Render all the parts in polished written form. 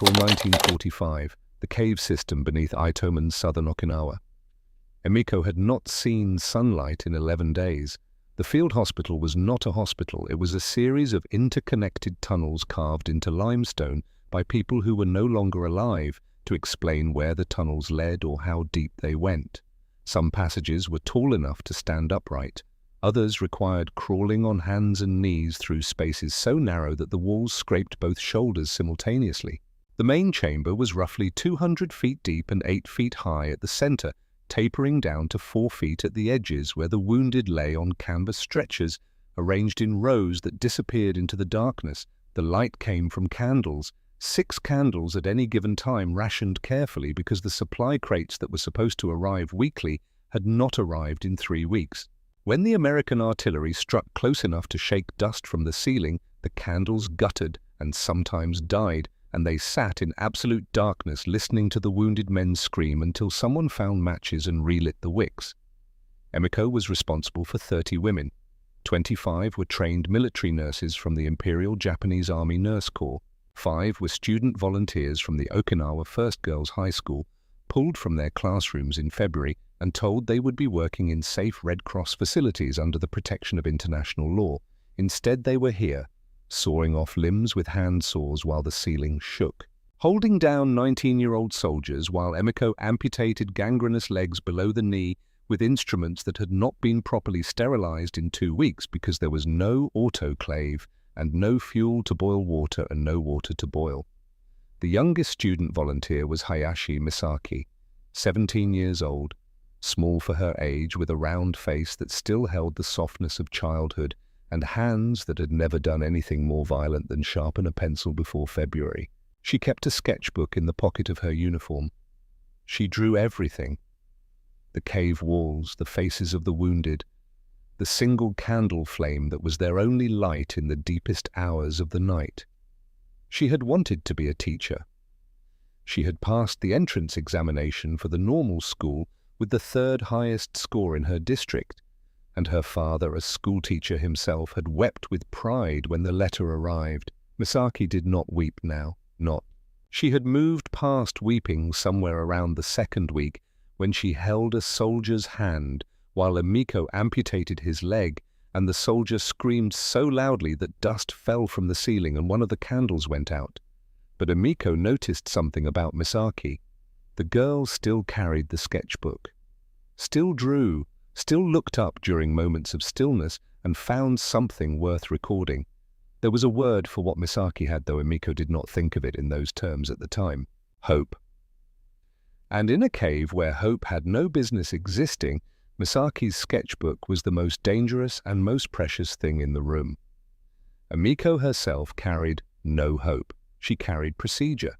April 1945, the cave system beneath Itomen's southern Okinawa. Emiko had not seen sunlight in 11 days. The field hospital was not a hospital, it was a series of interconnected tunnels carved into limestone by people who were no longer alive to explain where the tunnels led or how deep they went. Some passages were tall enough to stand upright. Others required crawling on hands and knees through spaces so narrow that the walls scraped both shoulders simultaneously. The main chamber was roughly 200 feet deep and 8 feet high at the center, tapering down to 4 feet at the edges where the wounded lay on canvas stretchers arranged in rows that disappeared into the darkness. The light came from candles, 6 candles at any given time, rationed carefully because the supply crates that were supposed to arrive weekly had not arrived in 3 weeks. When the American artillery struck close enough to shake dust from the ceiling, the candles guttered and sometimes died, and they sat in absolute darkness listening to the wounded men scream until someone found matches and relit the wicks. Emiko was responsible for 30 women. 25 were trained military nurses from the Imperial Japanese Army Nurse Corps. 5 were student volunteers from the Okinawa First Girls High School, pulled from their classrooms in February and told they would be working in safe Red Cross facilities under the protection of international law. Instead, they were here, sawing off limbs with hand saws while the ceiling shook. Holding down 19-year-old soldiers while Emiko amputated gangrenous legs below the knee with instruments that had not been properly sterilized in 2 weeks because there was no autoclave and no fuel to boil water and no water to boil. The youngest student volunteer was Hayashi Misaki, 17 years old, small for her age with a round face that still held the softness of childhood and hands that had never done anything more violent than sharpen a pencil before February. She kept a sketchbook in the pocket of her uniform. She drew everything: the cave walls, the faces of the wounded, the single candle flame that was their only light in the deepest hours of the night. She had wanted to be a teacher. She had passed the entrance examination for the normal school with the 3rd highest score in her district, and her father, a schoolteacher himself, had wept with pride when the letter arrived. Misaki did not weep now, not. She had moved past weeping somewhere around the 2nd week when she held a soldier's hand while Emiko amputated his leg, and the soldier screamed so loudly that dust fell from the ceiling and one of the candles went out. But Emiko noticed something about Misaki. The girl still carried the sketchbook, still drew, still looked up during moments of stillness and found something worth recording. There was a word for what Misaki had, though Emiko did not think of it in those terms at the time: hope. And in a cave where hope had no business existing, Misaki's sketchbook was the most dangerous and most precious thing in the room. Emiko herself carried no hope. She carried procedure.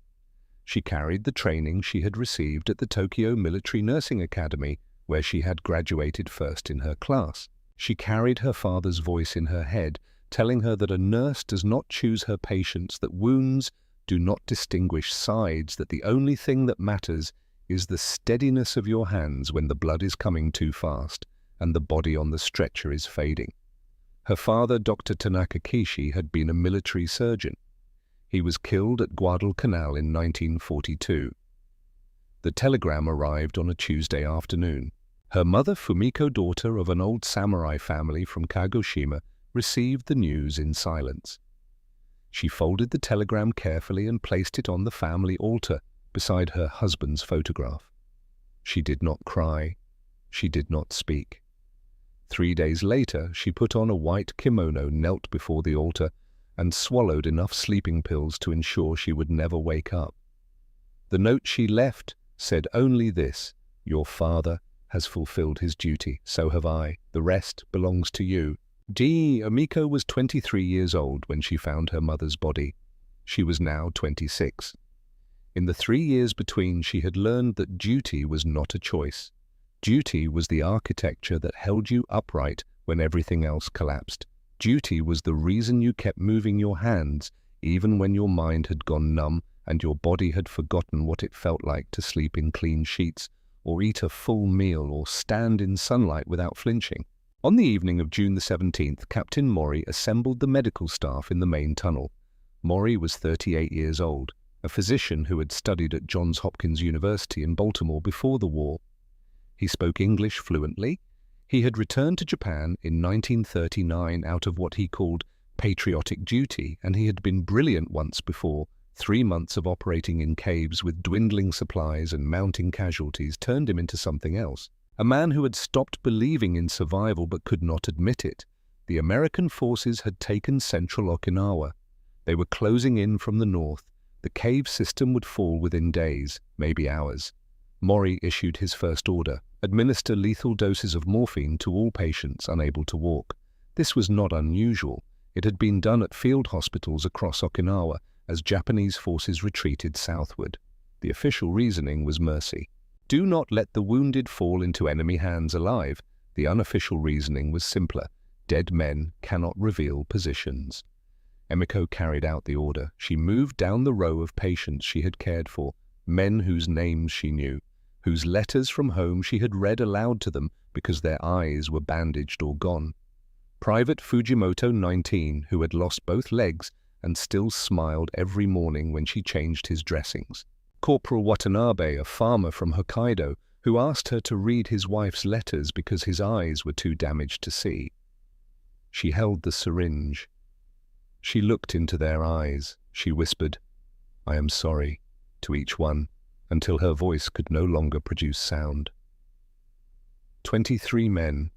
She carried the training she had received at the Tokyo Military Nursing Academy, where she had graduated first in her class. She carried her father's voice in her head, telling her that a nurse does not choose her patients, that wounds do not distinguish sides, that the only thing that matters is the steadiness of your hands when the blood is coming too fast and the body on the stretcher is fading. Her father, Dr. Tanaka Kishi, had been a military surgeon. He was killed at Guadalcanal in 1942. The telegram arrived on a Tuesday afternoon. Her mother, Fumiko, daughter of an old samurai family from Kagoshima, received the news in silence. She folded the telegram carefully and placed it on the family altar beside her husband's photograph. She did not cry. She did not speak. 3 days later, she put on a white kimono, knelt before the altar, and swallowed enough sleeping pills to ensure she would never wake up. The note she left said only this: "Your father has fulfilled his duty, so have I. The rest belongs to you." Emiko was 23 years old when she found her mother's body. She was now 26. In the 3 years between, she had learned that duty was not a choice. Duty was the architecture that held you upright when everything else collapsed. Duty was the reason you kept moving your hands, even when your mind had gone numb and your body had forgotten what it felt like to sleep in clean sheets, or eat a full meal, or stand in sunlight without flinching. On the evening of June the 17th, Captain Mori assembled the medical staff in the main tunnel. Mori was 38 years old, a physician who had studied at Johns Hopkins University in Baltimore before the war. He spoke English fluently. He had returned to Japan in 1939 out of what he called patriotic duty, and he had been brilliant once before. 3 months of operating in caves with dwindling supplies and mounting casualties turned him into something else. A man who had stopped believing in survival but could not admit it. The American forces had taken central Okinawa. They were closing in from the north. The cave system would fall within days, maybe hours. Mori issued his first order: administer lethal doses of morphine to all patients unable to walk. This was not unusual. It had been done at field hospitals across Okinawa as Japanese forces retreated southward. The official reasoning was mercy. Do not let the wounded fall into enemy hands alive. The unofficial reasoning was simpler. Dead men cannot reveal positions. Emiko carried out the order. She moved down the row of patients she had cared for, men whose names she knew, whose letters from home she had read aloud to them because their eyes were bandaged or gone. Private Fujimoto, 19, who had lost both legs and still smiled every morning when she changed his dressings. Corporal Watanabe, a farmer from Hokkaido, who asked her to read his wife's letters because his eyes were too damaged to see. She held the syringe. She looked into their eyes. She whispered, "I am sorry," to each one, until her voice could no longer produce sound. 23 men,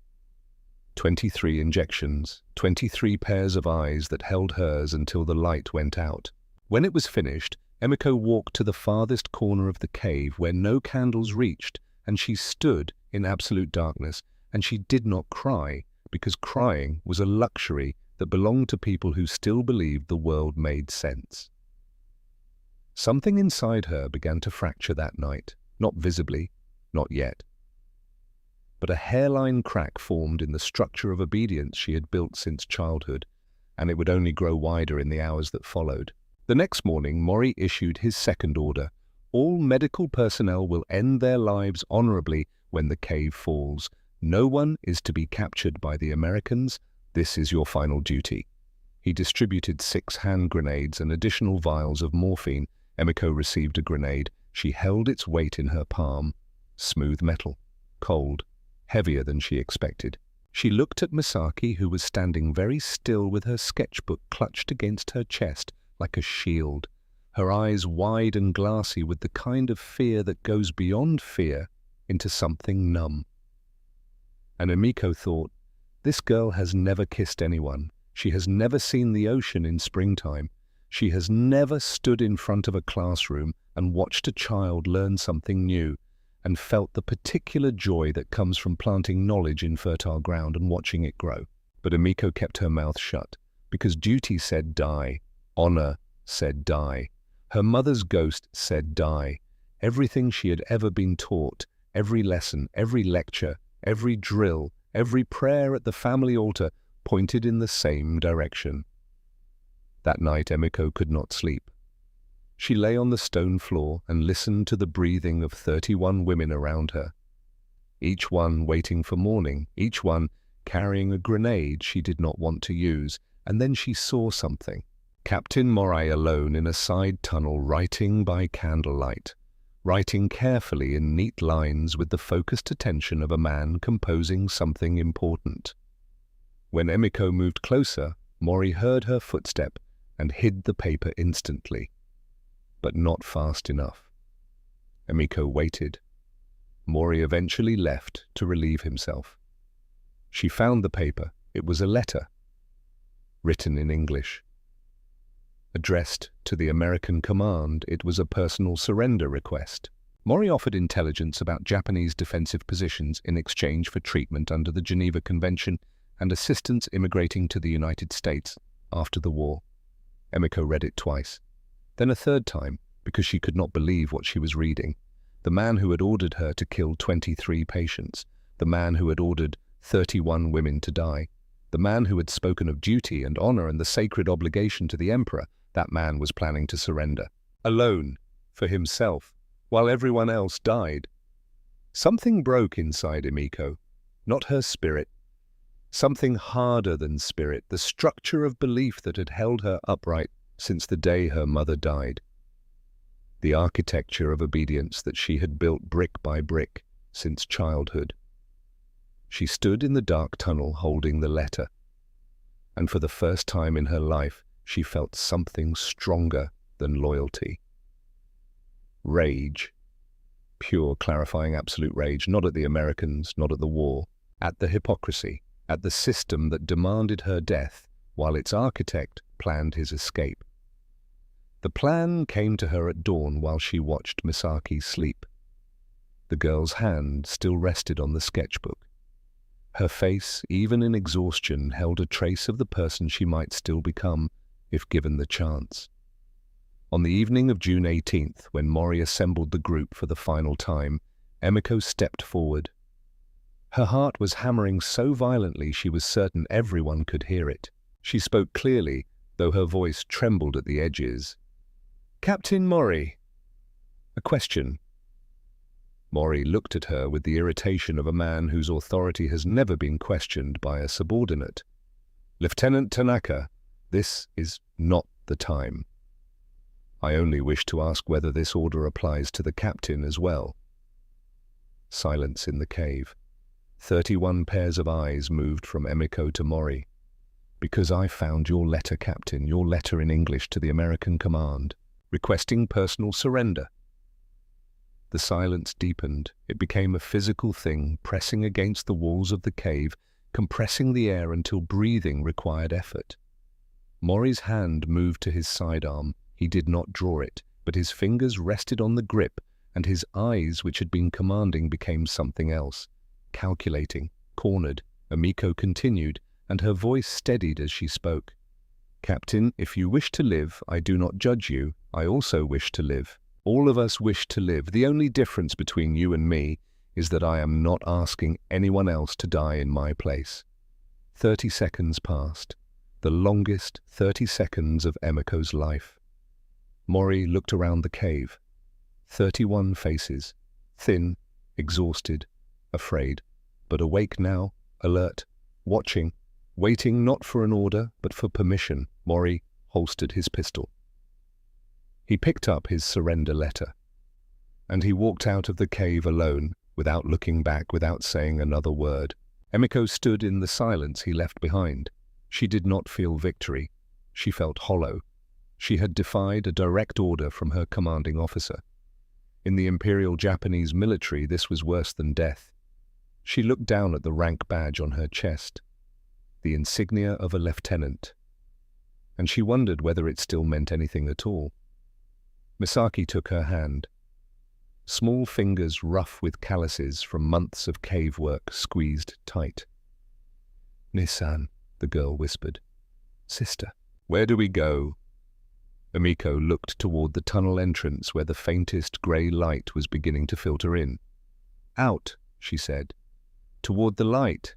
23 injections, 23 pairs of eyes that held hers until the light went out. When it was finished, Emiko walked to the farthest corner of the cave where no candles reached, and she stood in absolute darkness, and she did not cry, because crying was a luxury that belonged to people who still believed the world made sense. Something inside her began to fracture that night, not visibly, not yet. But a hairline crack formed in the structure of obedience she had built since childhood, and it would only grow wider in the hours that followed. The next morning, Mori issued his second order. All medical personnel will end their lives honorably when the cave falls. No one is to be captured by the Americans. This is your final duty. He distributed 6 hand grenades and additional vials of morphine. Emiko received a grenade. She held its weight in her palm. Smooth metal, cold, heavier than she expected. She looked at Misaki, who was standing very still with her sketchbook clutched against her chest like a shield, her eyes wide and glassy with the kind of fear that goes beyond fear into something numb. And Emiko thought, this girl has never kissed anyone. She has never seen the ocean in springtime. She has never stood in front of a classroom and watched a child learn something new and felt the particular joy that comes from planting knowledge in fertile ground and watching it grow. But Emiko kept her mouth shut because duty said die. Honor said die. Her mother's ghost said die. Everything she had ever been taught, every lesson, every lecture, every drill, every prayer at the family altar pointed in the same direction. That night Emiko could not sleep. She lay on the stone floor and listened to the breathing of 31 women around her, each one waiting for morning, each one carrying a grenade she did not want to use. And then she saw something. Captain Mori alone in a side tunnel, writing by candlelight, writing carefully in neat lines with the focused attention of a man composing something important. When Emiko moved closer, Mori heard her footstep and hid the paper instantly, but not fast enough. Emiko waited. Mori eventually left to relieve himself. She found the paper. It was a letter, written in English. Addressed to the American command, it was a personal surrender request. Mori offered intelligence about Japanese defensive positions in exchange for treatment under the Geneva Convention and assistance immigrating to the United States after the war. Emiko read it twice, then a third time because she could not believe what she was reading. The man who had ordered her to kill 23 patients, the man who had ordered 31 women to die, the man who had spoken of duty and honor and the sacred obligation to the emperor, that man was planning to surrender. Alone, for himself, while everyone else died. Something broke inside Emiko, not her spirit. Something harder than spirit, the structure of belief that had held her upright since the day her mother died. the architecture of obedience that she had built brick by brick since childhood. She stood in the dark tunnel holding the letter, and for the first time in her life, she felt something stronger than loyalty. Rage. Pure, clarifying, absolute rage, not at the Americans, not at the war, at the hypocrisy, at the system that demanded her death while its architect planned his escape. The plan came to her at dawn while she watched Misaki sleep. The girl's hand still rested on the sketchbook. Her face, even in exhaustion, held a trace of the person she might still become if given the chance. On the evening of June 18th, when Mori assembled the group for the final time, Emiko stepped forward. Her heart was hammering so violently she was certain everyone could hear it. She spoke clearly, though her voice trembled at the edges. "Captain Mori." A question. Mori looked at her with the irritation of a man whose authority has never been questioned by a subordinate. "Lieutenant Tanaka, this is not the time. I only wish to ask whether this order applies to the captain as well." Silence in the cave. 31 pairs of eyes moved from Emiko to Mori. "Because I found your letter, Captain, your letter in English to the American command, requesting personal surrender." The silence deepened. It became a physical thing, pressing against the walls of the cave, compressing the air until breathing required effort. Mori's hand moved to his sidearm. He did not draw it, but his fingers rested on the grip, and his eyes, which had been commanding, became something else. Calculating, cornered, Emiko continued, and her voice steadied as she spoke. "Captain, if you wish to live, I do not judge you. I also wish to live. All of us wish to live. The only difference between you and me is that I am not asking anyone else to die in my place." 30 seconds passed, the longest 30 seconds of Emiko's life. Mori looked around the cave. 31 faces, thin, exhausted, afraid, but awake now, alert, watching, waiting not for an order, but for permission. Mori holstered his pistol. He picked up his surrender letter, and he walked out of the cave alone, without looking back, without saying another word. Emiko stood in the silence he left behind. She did not feel victory. She felt hollow. She had defied a direct order from her commanding officer. In the Imperial Japanese military, this was worse than death. She looked down at the rank badge on her chest, the insignia of a lieutenant, and she wondered whether it still meant anything at all. Misaki took her hand. Small fingers rough with calluses from months of cave work squeezed tight. "Nissan," the girl whispered. "Sister." "Where do we go?" Emiko looked toward the tunnel entrance where the faintest grey light was beginning to filter in. "Out," she said. "Toward the light."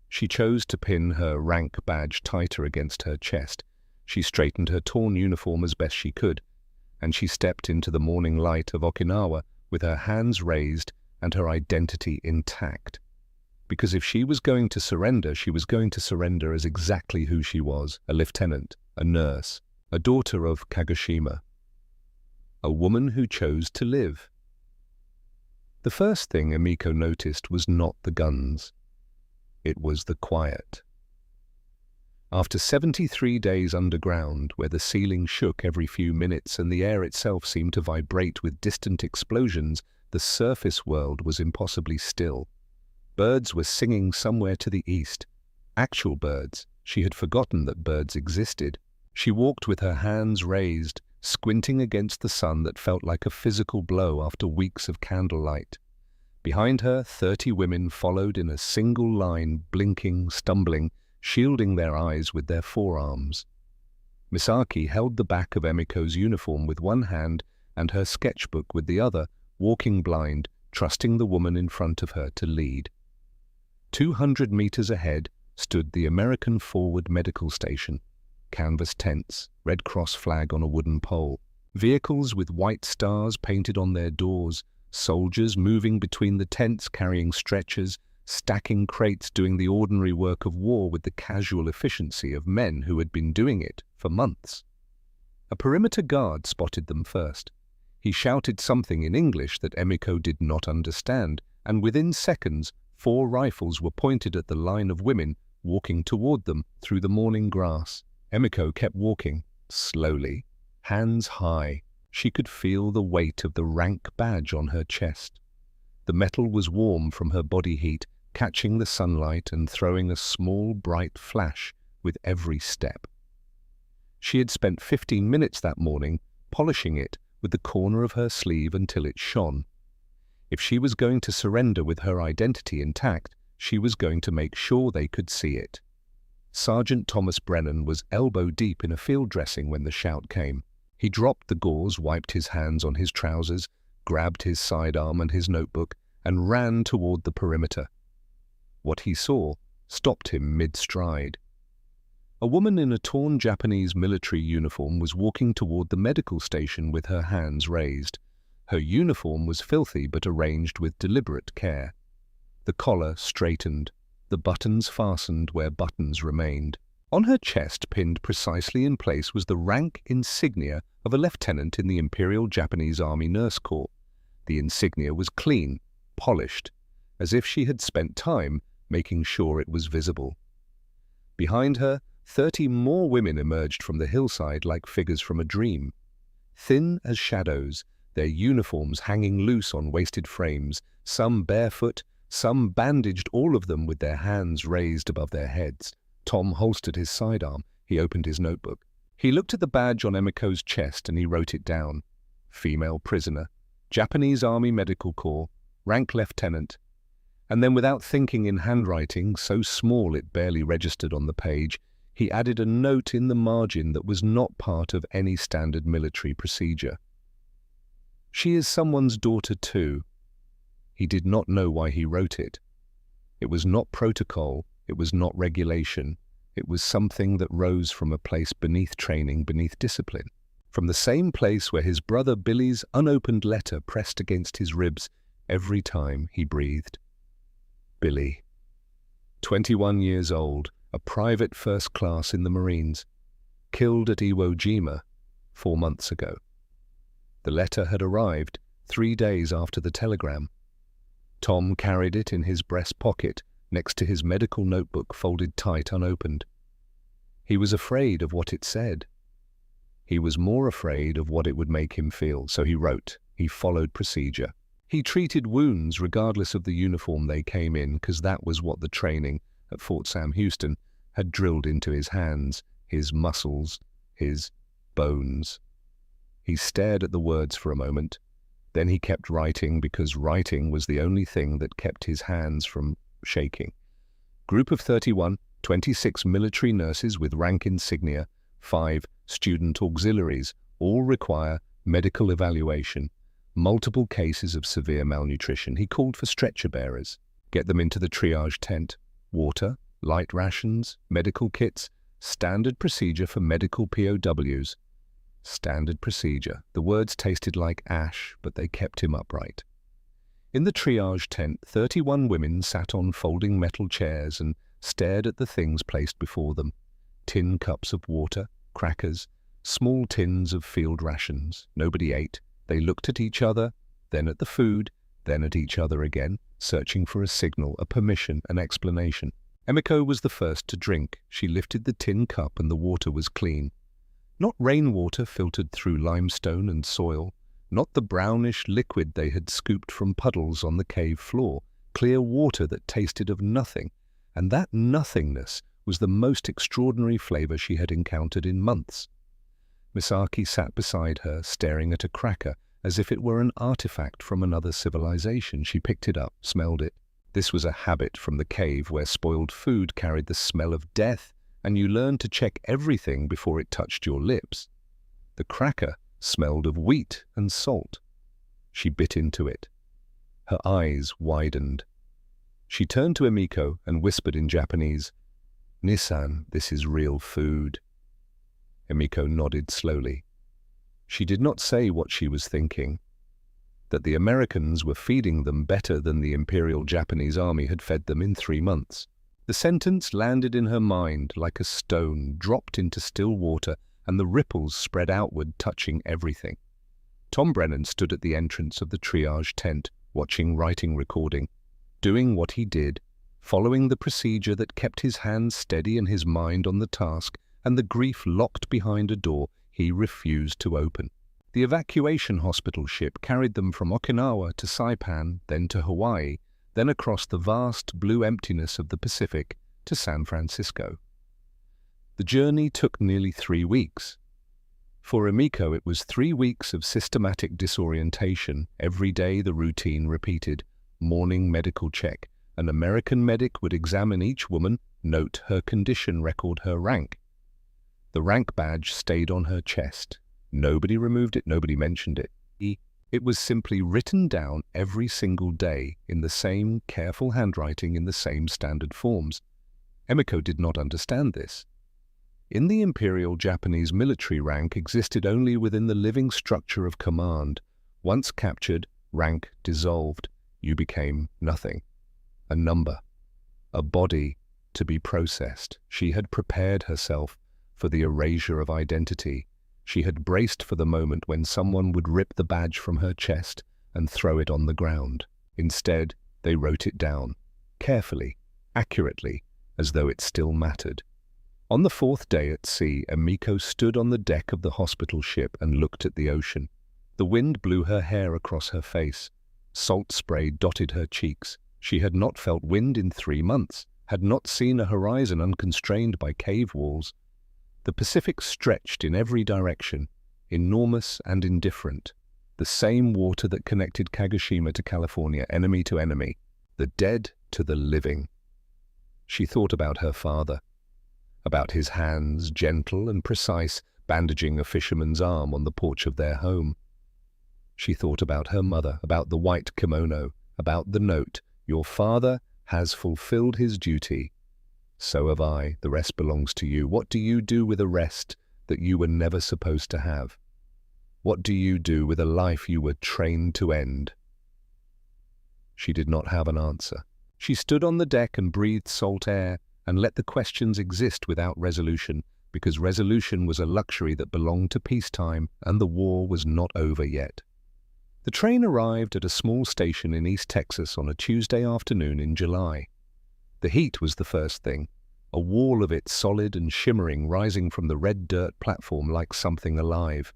She chose to pin her rank badge tighter against her chest. She straightened her torn uniform as best she could, and she stepped into the morning light of Okinawa with her hands raised and her identity intact. Because if she was going to surrender, she was going to surrender as exactly who she was, a lieutenant, a nurse, a daughter of Kagoshima, a woman who chose to live. The first thing Emiko noticed was not the guns. It was the quiet. After 73 days underground, where the ceiling shook every few minutes and the air itself seemed to vibrate with distant explosions, the surface world was impossibly still. Birds were singing somewhere to the east. Actual birds. She had forgotten that birds existed. She walked with her hands raised, squinting against the sun that felt like a physical blow after weeks of candlelight. Behind her, 30 women followed in a single line, blinking, stumbling, shielding their eyes with their forearms. Misaki held the back of Emiko's uniform with one hand and her sketchbook with the other, walking blind, trusting the woman in front of her to lead. 200 meters ahead stood the American Forward Medical Station. Canvas tents, Red Cross flag on a wooden pole, vehicles with white stars painted on their doors, soldiers moving between the tents carrying stretchers, stacking crates, doing the ordinary work of war with the casual efficiency of men who had been doing it for months. A perimeter guard spotted them first. He shouted something in English that Emiko did not understand, and within seconds, 4 rifles were pointed at the line of women walking toward them through the morning grass. Emiko kept walking, slowly, hands high. She could feel the weight of the rank badge on her chest. The metal was warm from her body heat, catching the sunlight and throwing a small, bright flash with every step. She had spent 15 minutes that morning polishing it with the corner of her sleeve until it shone. If she was going to surrender with her identity intact, she was going to make sure they could see it. Sergeant Thomas Brennan was elbow-deep in a field dressing when the shout came. He dropped the gauze, wiped his hands on his trousers, grabbed his sidearm and his notebook, and ran toward the perimeter. What he saw stopped him mid-stride. A woman in a torn Japanese military uniform was walking toward the medical station with her hands raised. Her uniform was filthy but arranged with deliberate care. The collar straightened, the buttons fastened where buttons remained. On her chest, pinned precisely in place, was the rank insignia of a lieutenant in the Imperial Japanese Army Nurse Corps. The insignia was clean, polished, as if she had spent time making sure it was visible. Behind her, 30 more women emerged from the hillside like figures from a dream. Thin as shadows, their uniforms hanging loose on wasted frames, some barefoot, some bandaged, all of them with their hands raised above their heads. Tom holstered his sidearm. He opened his notebook. He looked at the badge on Emiko's chest and he wrote it down. Female prisoner, Japanese Army Medical Corps, rank lieutenant. And then, without thinking, in handwriting so small it barely registered on the page, he added a note in the margin that was not part of any standard military procedure. She is someone's daughter too. He did not know why he wrote it. It was not protocol, it was not regulation. It was something that rose from a place beneath training, beneath discipline. From the same place where his brother Billy's unopened letter pressed against his ribs every time he breathed. Billy, 21 years old, a private first class in the Marines, killed at Iwo Jima 4 months ago. The letter had arrived 3 days after the telegram. Tom carried it in his breast pocket next to his medical notebook folded tight unopened. He was afraid of what it said. He was more afraid of what it would make him feel, so he wrote. He followed procedure. He treated wounds regardless of the uniform they came in, because that was what the training at Fort Sam Houston had drilled into his hands, his muscles, his bones. He stared at the words for a moment. Then he kept writing, because writing was the only thing that kept his hands from shaking. Group of 31, 26 military nurses with rank insignia, 5 student auxiliaries, all require medical evaluation. Multiple cases of severe malnutrition. He called for stretcher bearers. Get them into the triage tent. Water, light rations, medical kits. Standard procedure for medical POWs. Standard procedure. The words tasted like ash, but they kept him upright. In the triage tent, 31 women sat on folding metal chairs and stared at the things placed before them. Tin cups of water, crackers, small tins of field rations. Nobody ate. They looked at each other, then at the food, then at each other again, searching for a signal, a permission, an explanation. Emiko was the first to drink. She lifted the tin cup and the water was clean. Not rainwater filtered through limestone and soil, not the brownish liquid they had scooped from puddles on the cave floor, clear water that tasted of nothing, and that nothingness was the most extraordinary flavor she had encountered in months. Misaki sat beside her, staring at a cracker, as if it were an artifact from another civilization. She picked it up, smelled it. This was a habit from the cave where spoiled food carried the smell of death, and you learned to check everything before it touched your lips. The cracker smelled of wheat and salt. She bit into it. Her eyes widened. She turned to Emiko and whispered in Japanese, "Nissan, this is real food." Emiko nodded slowly. She did not say what she was thinking, that the Americans were feeding them better than the Imperial Japanese Army had fed them in 3 months. The sentence landed in her mind like a stone dropped into still water, and the ripples spread outward, touching everything. Tom Brennan stood at the entrance of the triage tent, watching writing recording, doing what he did, following the procedure that kept his hands steady and his mind on the task, and the grief locked behind a door he refused to open. The evacuation hospital ship carried them from Okinawa to Saipan, then to Hawaii, then across the vast blue emptiness of the Pacific to San Francisco. The journey took nearly 3 weeks. For Emiko, it was 3 weeks of systematic disorientation. Every day the routine repeated. Morning medical check. An American medic would examine each woman, note her condition, record her rank. The rank badge stayed on her chest. Nobody removed it, nobody mentioned it. It was simply written down every single day in the same careful handwriting in the same standard forms. Emiko did not understand this. In the Imperial Japanese military, rank existed only within the living structure of command. Once captured, rank dissolved. You became nothing. A number. A body to be processed. She had prepared herself for the erasure of identity. She had braced for the moment when someone would rip the badge from her chest and throw it on the ground. Instead, they wrote it down, carefully, accurately, as though it still mattered. On the 4th day at sea, Emiko stood on the deck of the hospital ship and looked at the ocean. The wind blew her hair across her face. Salt spray dotted her cheeks. She had not felt wind in 3 months, had not seen a horizon unconstrained by cave walls. The Pacific stretched in every direction, enormous and indifferent. The same water that connected Kagoshima to California, enemy to enemy, the dead to the living. She thought about her father, about his hands, gentle and precise, bandaging a fisherman's arm on the porch of their home. She thought about her mother, about the white kimono, about the note, "Your father has fulfilled his duty. So have I. The rest belongs to you. What do you do with a rest that you were never supposed to have? What do you do with a life you were trained to end?" She did not have an answer. She stood on the deck and breathed salt air and let the questions exist without resolution, because resolution was a luxury that belonged to peacetime, and the war was not over yet. The train arrived at a small station in East Texas on a Tuesday afternoon in July. The heat was the first thing, a wall of it solid and shimmering rising from the red dirt platform like something alive.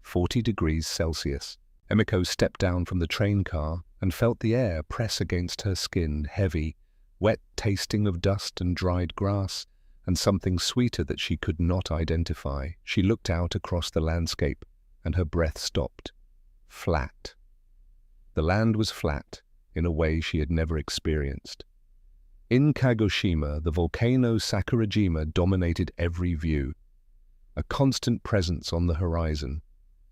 40 degrees Celsius. Emiko stepped down from the train car and felt the air press against her skin, heavy, wet, tasting of dust and dried grass, and something sweeter that she could not identify. She looked out across the landscape, and her breath stopped. Flat. The land was flat, in a way she had never experienced. In Kagoshima, the volcano Sakurajima dominated every view, a constant presence on the horizon,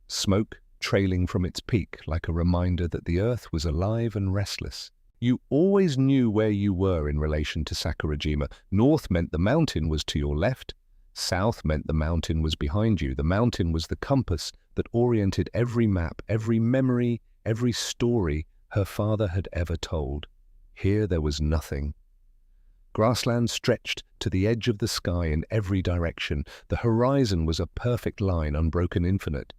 smoke trailing from its peak like a reminder that the earth was alive and restless. You always knew where you were in relation to Sakurajima. North meant the mountain was to your left, south meant the mountain was behind you. The mountain was the compass that oriented every map, every memory, every story her father had ever told. Here there was nothing. Grassland stretched to the edge of the sky in every direction. The horizon was a perfect line, unbroken, infinite.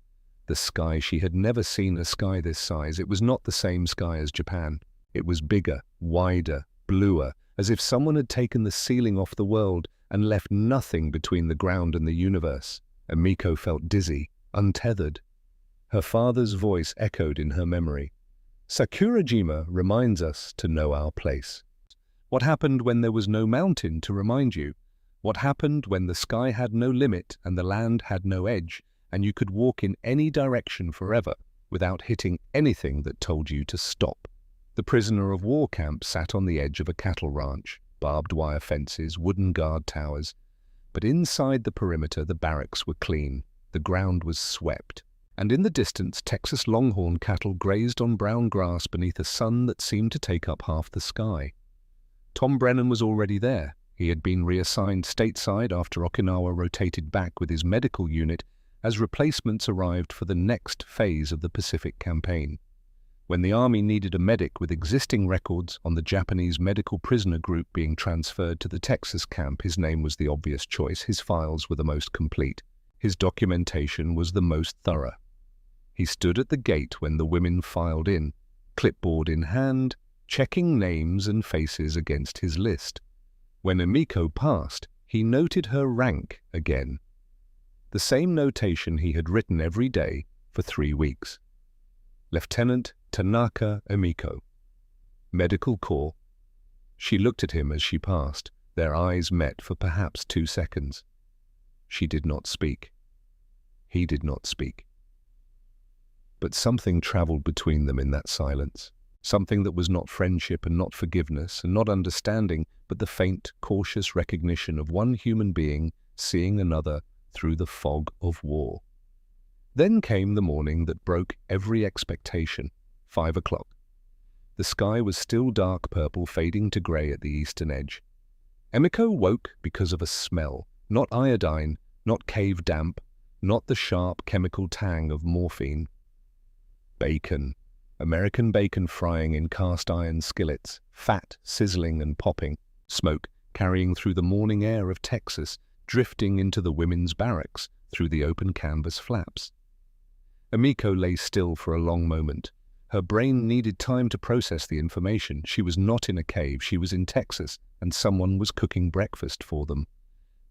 The sky, she had never seen a sky this size. It was not the same sky as Japan. It was bigger, wider, bluer, as if someone had taken the ceiling off the world and left nothing between the ground and the universe. Emiko felt dizzy, untethered. Her father's voice echoed in her memory. Sakurajima reminds us to know our place. What happened when there was no mountain to remind you? What happened when the sky had no limit and the land had no edge, and you could walk in any direction forever without hitting anything that told you to stop? The prisoner of war camp sat on the edge of a cattle ranch, barbed wire fences, wooden guard towers. But inside the perimeter, the barracks were clean. The ground was swept. And in the distance, Texas longhorn cattle grazed on brown grass beneath a sun that seemed to take up half the sky. Tom Brennan was already there. He had been reassigned stateside after Okinawa rotated back with his medical unit as replacements arrived for the next phase of the Pacific campaign. When the Army needed a medic with existing records on the Japanese medical prisoner group being transferred to the Texas camp, his name was the obvious choice. His files were the most complete. His documentation was the most thorough. He stood at the gate when the women filed in, clipboard in hand, checking names and faces against his list. When Emiko passed, he noted her rank again. The same notation he had written every day for 3 weeks. Lieutenant Tanaka Emiko. Medical Corps. She looked at him as she passed. Their eyes met for perhaps 2 seconds. She did not speak. He did not speak. But something traveled between them in that silence. Something that was not friendship and not forgiveness and not understanding, but the faint, cautious recognition of one human being seeing another through the fog of war. Then came the morning that broke every expectation. 5 o'clock. The sky was still dark purple, fading to grey at the eastern edge. Emiko woke because of a smell, not iodine, not cave damp, not the sharp chemical tang of morphine. Bacon. American bacon frying in cast-iron skillets, fat sizzling and popping, smoke carrying through the morning air of Texas, drifting into the women's barracks through the open canvas flaps. Emiko lay still for a long moment. Her brain needed time to process the information. She was not in a cave, she was in Texas, and someone was cooking breakfast for them.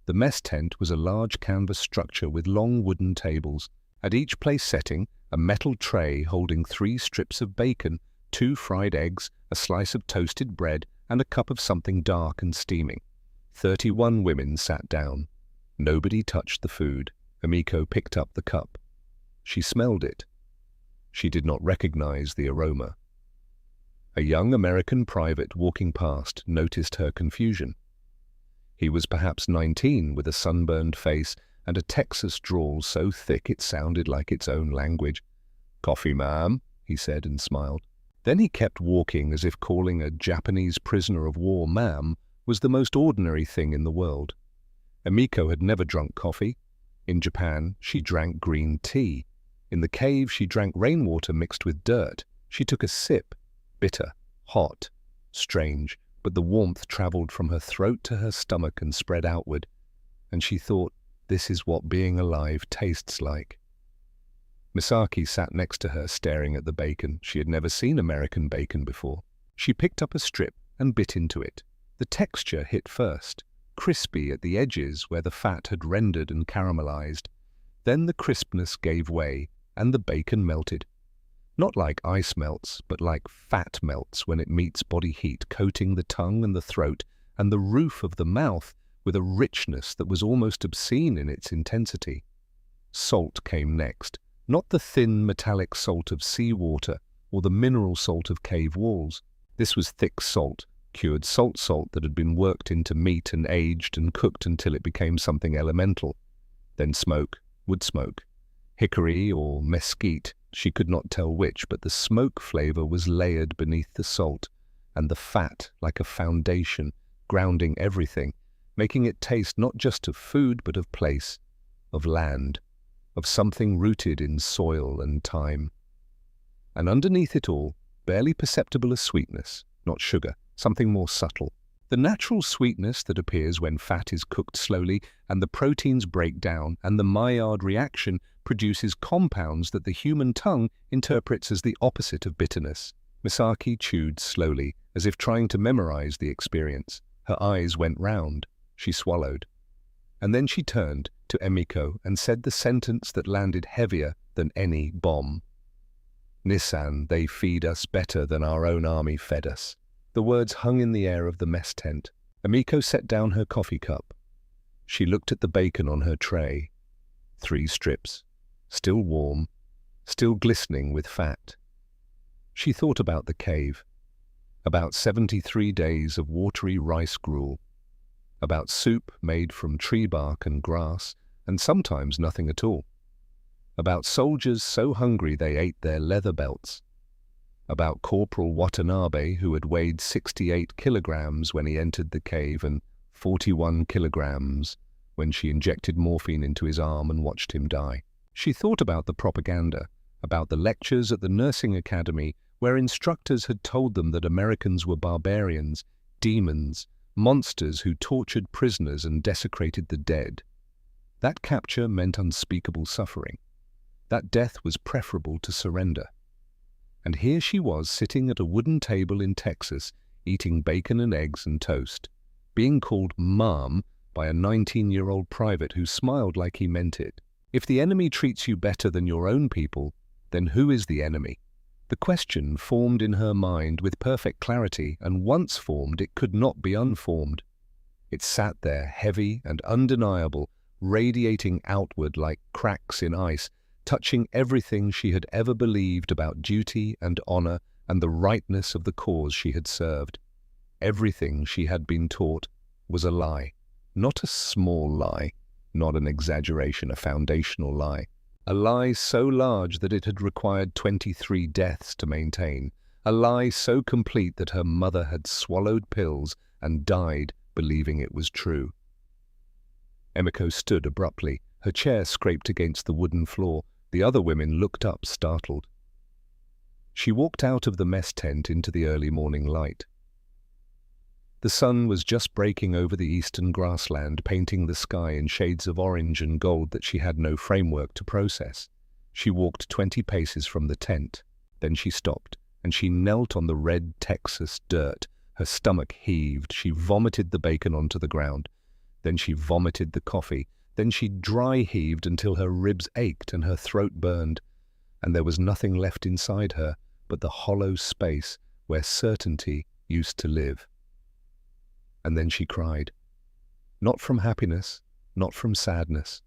The mess tent was a large canvas structure with long wooden tables. At each place setting, a metal tray holding 3 strips of bacon, 2 fried eggs, a slice of toasted bread, and a cup of something dark and steaming. 31 women sat down. Nobody touched the food. Emiko picked up the cup. She smelled it. She did not recognize the aroma. A young American private walking past noticed her confusion. He was perhaps 19, with a sunburned face and a Texas drawl so thick it sounded like its own language. "Coffee, ma'am," he said and smiled. Then he kept walking as if calling a Japanese prisoner of war ma'am was the most ordinary thing in the world. Emiko had never drunk coffee. In Japan, she drank green tea. In the cave, she drank rainwater mixed with dirt. She took a sip. Bitter, hot, strange, but the warmth traveled from her throat to her stomach and spread outward. And she thought, this is what being alive tastes like. Misaki sat next to her, staring at the bacon. She had never seen American bacon before. She picked up a strip and bit into it. The texture hit first, crispy at the edges where the fat had rendered and caramelized. Then the crispness gave way, and the bacon melted. Not like ice melts, but like fat melts when it meets body heat, coating the tongue and the throat and the roof of the mouth with a richness that was almost obscene in its intensity. Salt came next, not the thin metallic salt of seawater or the mineral salt of cave walls. This was thick salt, cured salt that had been worked into meat and aged and cooked until it became something elemental. Then smoke, wood smoke, hickory or mesquite, she could not tell which, but the smoke flavor was layered beneath the salt, and the fat like a foundation, grounding everything, making it taste not just of food but of place, of land, of something rooted in soil and time. And underneath it all, barely perceptible a sweetness, not sugar, something more subtle. The natural sweetness that appears when fat is cooked slowly and the proteins break down and the Maillard reaction produces compounds that the human tongue interprets as the opposite of bitterness. Misaki chewed slowly, as if trying to memorize the experience. Her eyes went round. She swallowed. And then she turned to Emiko and said the sentence that landed heavier than any bomb. "Nissan, they feed us better than our own army fed us." The words hung in the air of the mess tent. Emiko set down her coffee cup. She looked at the bacon on her tray. 3 strips, still warm, still glistening with fat. She thought about the cave, about 73 days of watery rice gruel, about soup made from tree bark and grass, and sometimes nothing at all, about soldiers so hungry they ate their leather belts, about Corporal Watanabe, who had weighed 68 kilograms when he entered the cave and 41 kilograms when she injected morphine into his arm and watched him die. She thought about the propaganda, about the lectures at the nursing academy where instructors had told them that Americans were barbarians, demons, monsters who tortured prisoners and desecrated the dead. That capture meant unspeakable suffering. That death was preferable to surrender. And here she was sitting at a wooden table in Texas, eating bacon and eggs and toast, being called Mom by a 19-year-old private who smiled like he meant it. If the enemy treats you better than your own people, then who is the enemy? The question formed in her mind with perfect clarity, and once formed, it could not be unformed. It sat there, heavy and undeniable, radiating outward like cracks in ice, touching everything she had ever believed about duty and honor and the rightness of the cause she had served. Everything she had been taught was a lie, not a small lie, not an exaggeration, a foundational lie. A lie so large that it had required 23 deaths to maintain. A lie so complete that her mother had swallowed pills and died believing it was true. Emiko stood abruptly. Her chair scraped against the wooden floor. The other women looked up, startled. She walked out of the mess tent into the early morning light. The sun was just breaking over the eastern grassland, painting the sky in shades of orange and gold that she had no framework to process. She walked 20 paces from the tent. Then she stopped, and she knelt on the red Texas dirt. Her stomach heaved. She vomited the bacon onto the ground. Then she vomited the coffee. Then she dry heaved until her ribs ached and her throat burned, and there was nothing left inside her but the hollow space where certainty used to live. And then she cried. Not from happiness, not from sadness.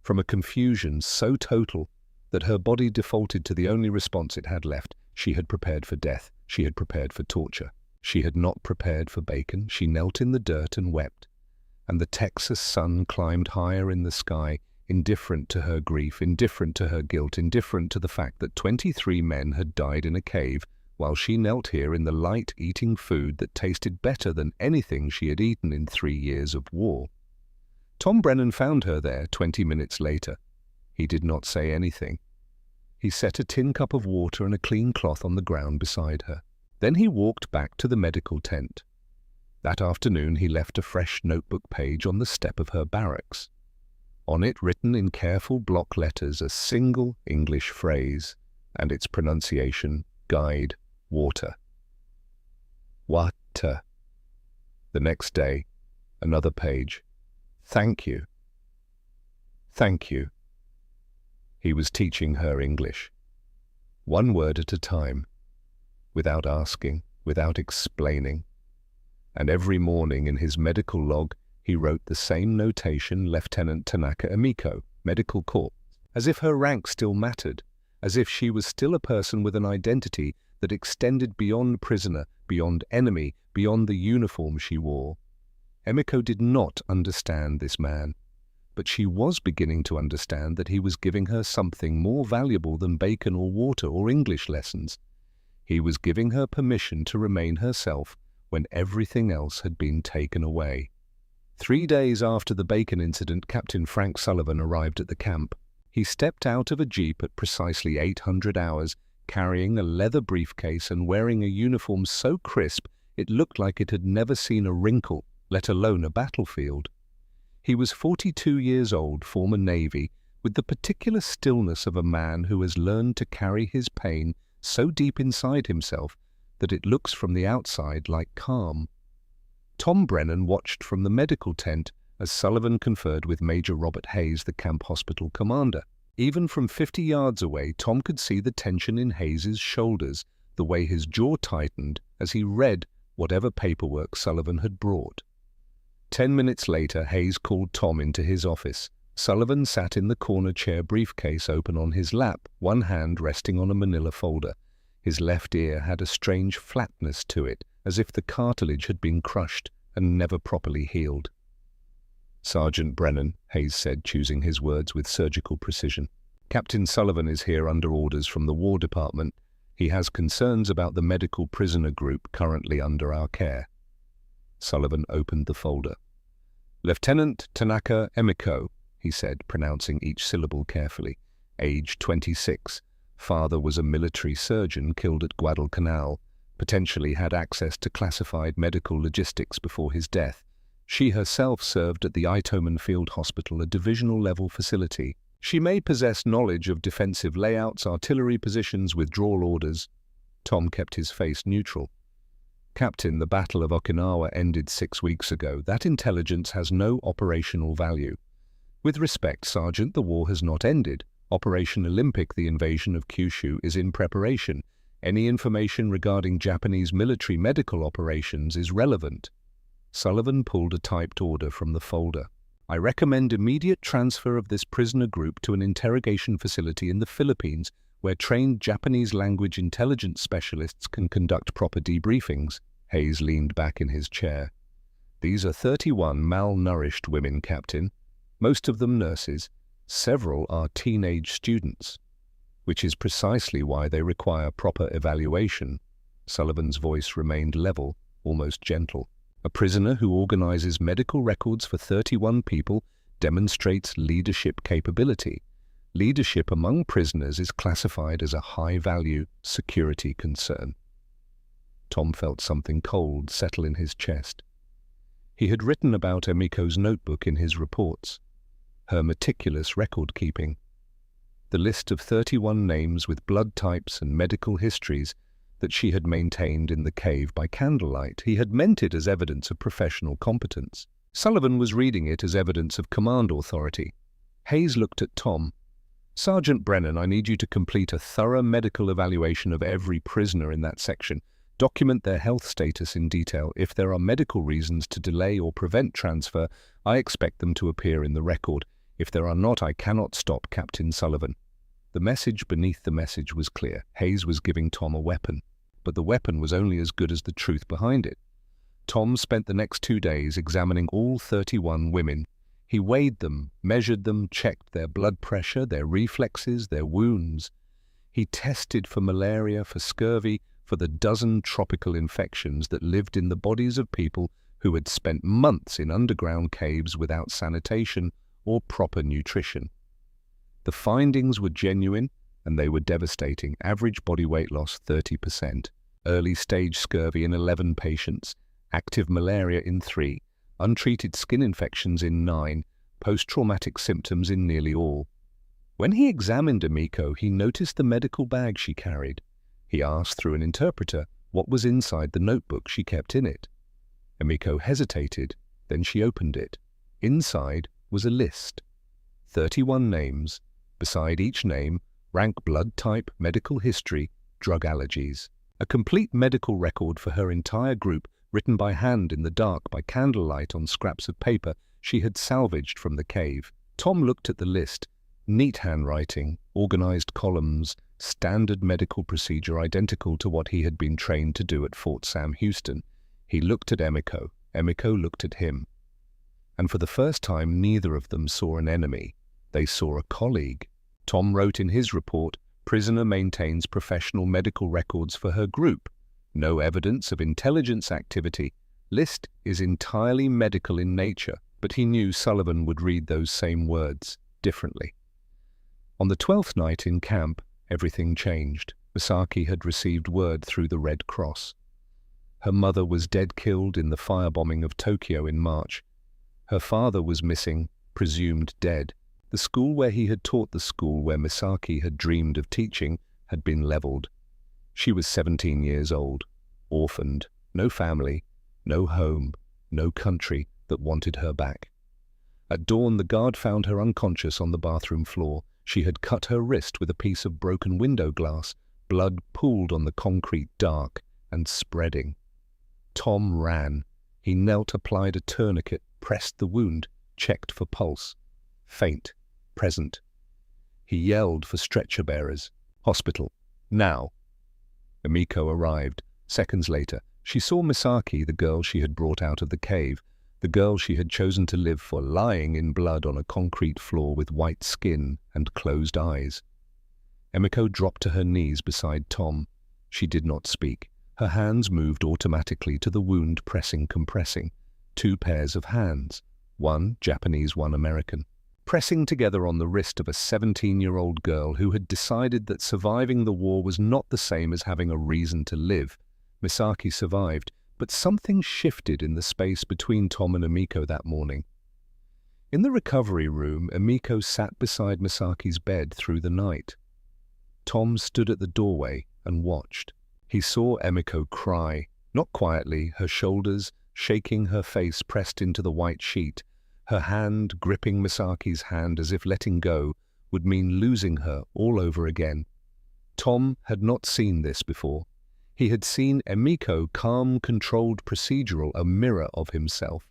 From a confusion so total that her body defaulted to the only response it had left. She had prepared for death. She had prepared for torture. She had not prepared for bacon. She knelt in the dirt and wept. And the Texas sun climbed higher in the sky, indifferent to her grief, indifferent to her guilt, indifferent to the fact that 23 men had died in a cave, while she knelt here in the light, eating food that tasted better than anything she had eaten in 3 years of war. Tom Brennan found her there 20 minutes later. He did not say anything. He set a tin cup of water and a clean cloth on the ground beside her. Then he walked back to the medical tent. That afternoon he left a fresh notebook page on the step of her barracks. On it, written in careful block letters, a single English phrase, and its pronunciation, guide, water. Water. The next day, another page. Thank you. Thank you. He was teaching her English. One word at a time, without asking, without explaining. And every morning in his medical log, he wrote the same notation, Lieutenant Tanaka Emiko, Medical Corps, as if her rank still mattered, as if she was still a person with an identity that extended beyond prisoner, beyond enemy, beyond the uniform she wore. Emiko did not understand this man, but she was beginning to understand that he was giving her something more valuable than bacon or water or English lessons. He was giving her permission to remain herself when everything else had been taken away. 3 days after the bacon incident, Captain Frank Sullivan arrived at the camp. He stepped out of a jeep at precisely 800 hours, carrying a leather briefcase and wearing a uniform so crisp it looked like it had never seen a wrinkle, let alone a battlefield. He was 42 years old, former Navy, with the particular stillness of a man who has learned to carry his pain so deep inside himself that it looks from the outside like calm. Tom Brennan watched from the medical tent as Sullivan conferred with Major Robert Hayes, the camp hospital commander. Even from 50 yards away, Tom could see the tension in Hayes's shoulders, the way his jaw tightened as he read whatever paperwork Sullivan had brought. 10 minutes later, Hayes called Tom into his office. Sullivan sat in the corner chair, briefcase open on his lap, one hand resting on a manila folder. His left ear had a strange flatness to it, as if the cartilage had been crushed and never properly healed. Sergeant Brennan, Hayes said, choosing his words with surgical precision. Captain Sullivan is here under orders from the War Department. He has concerns about the medical prisoner group currently under our care. Sullivan opened the folder. Lieutenant Tanaka Emiko, he said, pronouncing each syllable carefully. Age 26. Father was a military surgeon killed at Guadalcanal. Potentially had access to classified medical logistics before his death. She herself served at the Itomen Field Hospital, a divisional-level facility. She may possess knowledge of defensive layouts, artillery positions, withdrawal orders. Tom kept his face neutral. Captain, the Battle of Okinawa ended 6 weeks ago. That intelligence has no operational value. With respect, Sergeant, the war has not ended. Operation Olympic, the invasion of Kyushu, is in preparation. Any information regarding Japanese military medical operations is relevant. Sullivan pulled a typed order from the folder. I recommend immediate transfer of this prisoner group to an interrogation facility in the Philippines where trained Japanese language intelligence specialists can conduct proper debriefings. Hayes leaned back in his chair. These are 31 malnourished women, Captain. Most of them nurses. Several are teenage students, which is precisely why they require proper evaluation. Sullivan's voice remained level, almost gentle. A prisoner who organizes medical records for 31 people demonstrates leadership capability. Leadership among prisoners is classified as a high-value security concern. Tom felt something cold settle in his chest. He had written about Emiko's notebook in his reports, her meticulous record-keeping. The list of 31 names with blood types and medical histories that she had maintained in the cave by candlelight. He had meant it as evidence of professional competence. Sullivan was reading it as evidence of command authority. Hayes looked at Tom. Sergeant Brennan, I need you to complete a thorough medical evaluation of every prisoner in that section. Document their health status in detail. If there are medical reasons to delay or prevent transfer, I expect them to appear in the record. If there are not, I cannot stop, Captain Sullivan. The message beneath the message was clear. Hayes was giving Tom a weapon, but the weapon was only as good as the truth behind it. Tom spent the next 2 days examining all 31 women. He weighed them, measured them, checked their blood pressure, their reflexes, their wounds. He tested for malaria, for scurvy, for the dozen tropical infections that lived in the bodies of people who had spent months in underground caves without sanitation or proper nutrition. The findings were genuine, and they were devastating. Average body weight loss 30%, early-stage scurvy in 11 patients, active malaria in 3, untreated skin infections in 9, post-traumatic symptoms in nearly all. When he examined Emiko, he noticed the medical bag she carried. He asked through an interpreter what was inside the notebook she kept in it. Emiko hesitated, then she opened it. Inside was a list. 31 names. Beside each name, rank, blood type, medical history, drug allergies. A complete medical record for her entire group, written by hand in the dark by candlelight on scraps of paper she had salvaged from the cave. Tom looked at the list. Neat handwriting, organized columns, standard medical procedure identical to what he had been trained to do at Fort Sam Houston. He looked at Emiko. Emiko looked at him. And for the first time, neither of them saw an enemy. They saw a colleague. Tom wrote in his report, prisoner maintains professional medical records for her group. No evidence of intelligence activity. List is entirely medical in nature, but he knew Sullivan would read those same words differently. On the 12th night in camp, everything changed. Misaki had received word through the Red Cross. Her mother was dead killed in the firebombing of Tokyo in March. Her father was missing, presumed dead. The school where he had taught, the school where Misaki had dreamed of teaching, had been leveled. She was 17 years old, orphaned, no family, no home, no country that wanted her back. At dawn, the guard found her unconscious on the bathroom floor. She had cut her wrist with a piece of broken window glass. Blood pooled on the concrete, dark and spreading. Tom ran. He knelt, applied a tourniquet, pressed the wound, checked for pulse. Faint. Present. He yelled for stretcher bearers. Hospital. Now. Emiko arrived. Seconds later, she saw Misaki, the girl she had brought out of the cave, the girl she had chosen to live for, lying in blood on a concrete floor with white skin and closed eyes. Emiko dropped to her knees beside Tom. She did not speak. Her hands moved automatically to the wound, pressing, compressing. 2 pairs of hands, one Japanese, one American, pressing together on the wrist of a 17-year-old girl who had decided that surviving the war was not the same as having a reason to live. Misaki survived, but something shifted in the space between Tom and Emiko that morning. In the recovery room, Emiko sat beside Misaki's bed through the night. Tom stood at the doorway and watched. He saw Emiko cry, not quietly, her shoulders shaking, her face pressed into the white sheet, her hand gripping Misaki's hand as if letting go would mean losing her all over again. Tom had not seen this before. He had seen Emiko calm, controlled, procedural, a mirror of himself.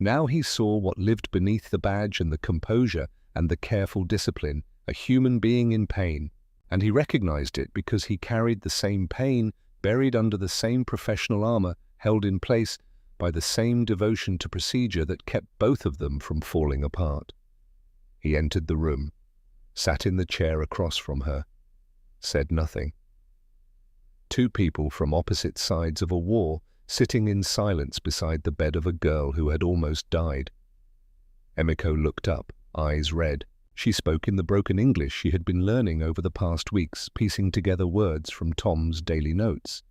Now he saw what lived beneath the badge and the composure and the careful discipline, a human being in pain. And he recognized it because he carried the same pain, buried under the same professional armor, held in place by the same devotion to procedure that kept both of them from falling apart. He entered the room, sat in the chair across from her, said nothing. Two people from opposite sides of a war sitting in silence beside the bed of a girl who had almost died. Emiko looked up, eyes red. She spoke in the broken English she had been learning over the past weeks, piecing together words from Tom's daily notes.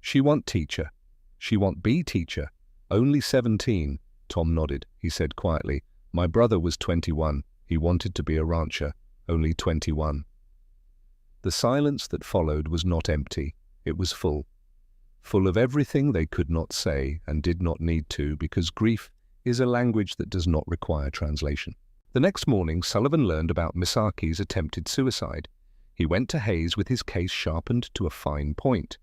"She want teacher. She want be teacher. Only 17. Tom nodded. He said quietly, "My brother was 21. He wanted to be a rancher. Only 21. The silence that followed was not empty. It was full. Full of everything they could not say and did not need to, because grief is a language that does not require translation. The next morning, Sullivan learned about Misaki's attempted suicide. He went to Hayes with his case sharpened to a fine point.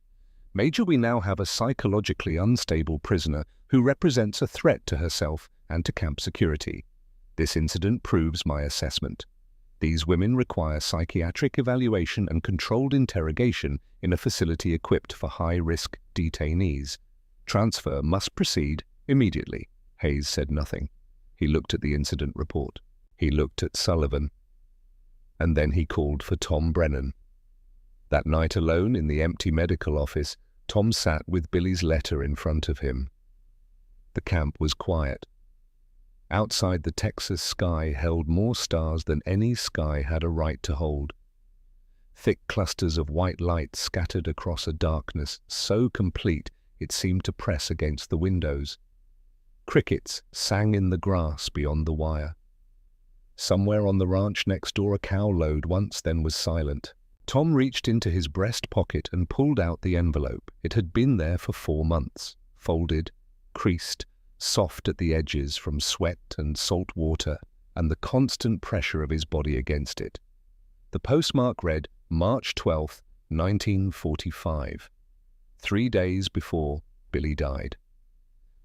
"Major, we now have a psychologically unstable prisoner who represents a threat to herself and to camp security. This incident proves my assessment. These women require psychiatric evaluation and controlled interrogation in a facility equipped for high-risk detainees. Transfer must proceed immediately." Hayes said nothing. He looked at the incident report. He looked at Sullivan. And then he called for Tom Brennan. That night alone in the empty medical office, Tom sat with Billy's letter in front of him. The camp was quiet. Outside, the Texas sky held more stars than any sky had a right to hold. Thick clusters of white light scattered across a darkness so complete it seemed to press against the windows. Crickets sang in the grass beyond the wire. Somewhere on the ranch next door, a cow lowed once, then was silent. Tom reached into his breast pocket and pulled out the envelope. It had been there for 4 months, folded, creased, soft at the edges from sweat and salt water and the constant pressure of his body against it. The postmark read March 12th, 1945, 3 days before Billy died.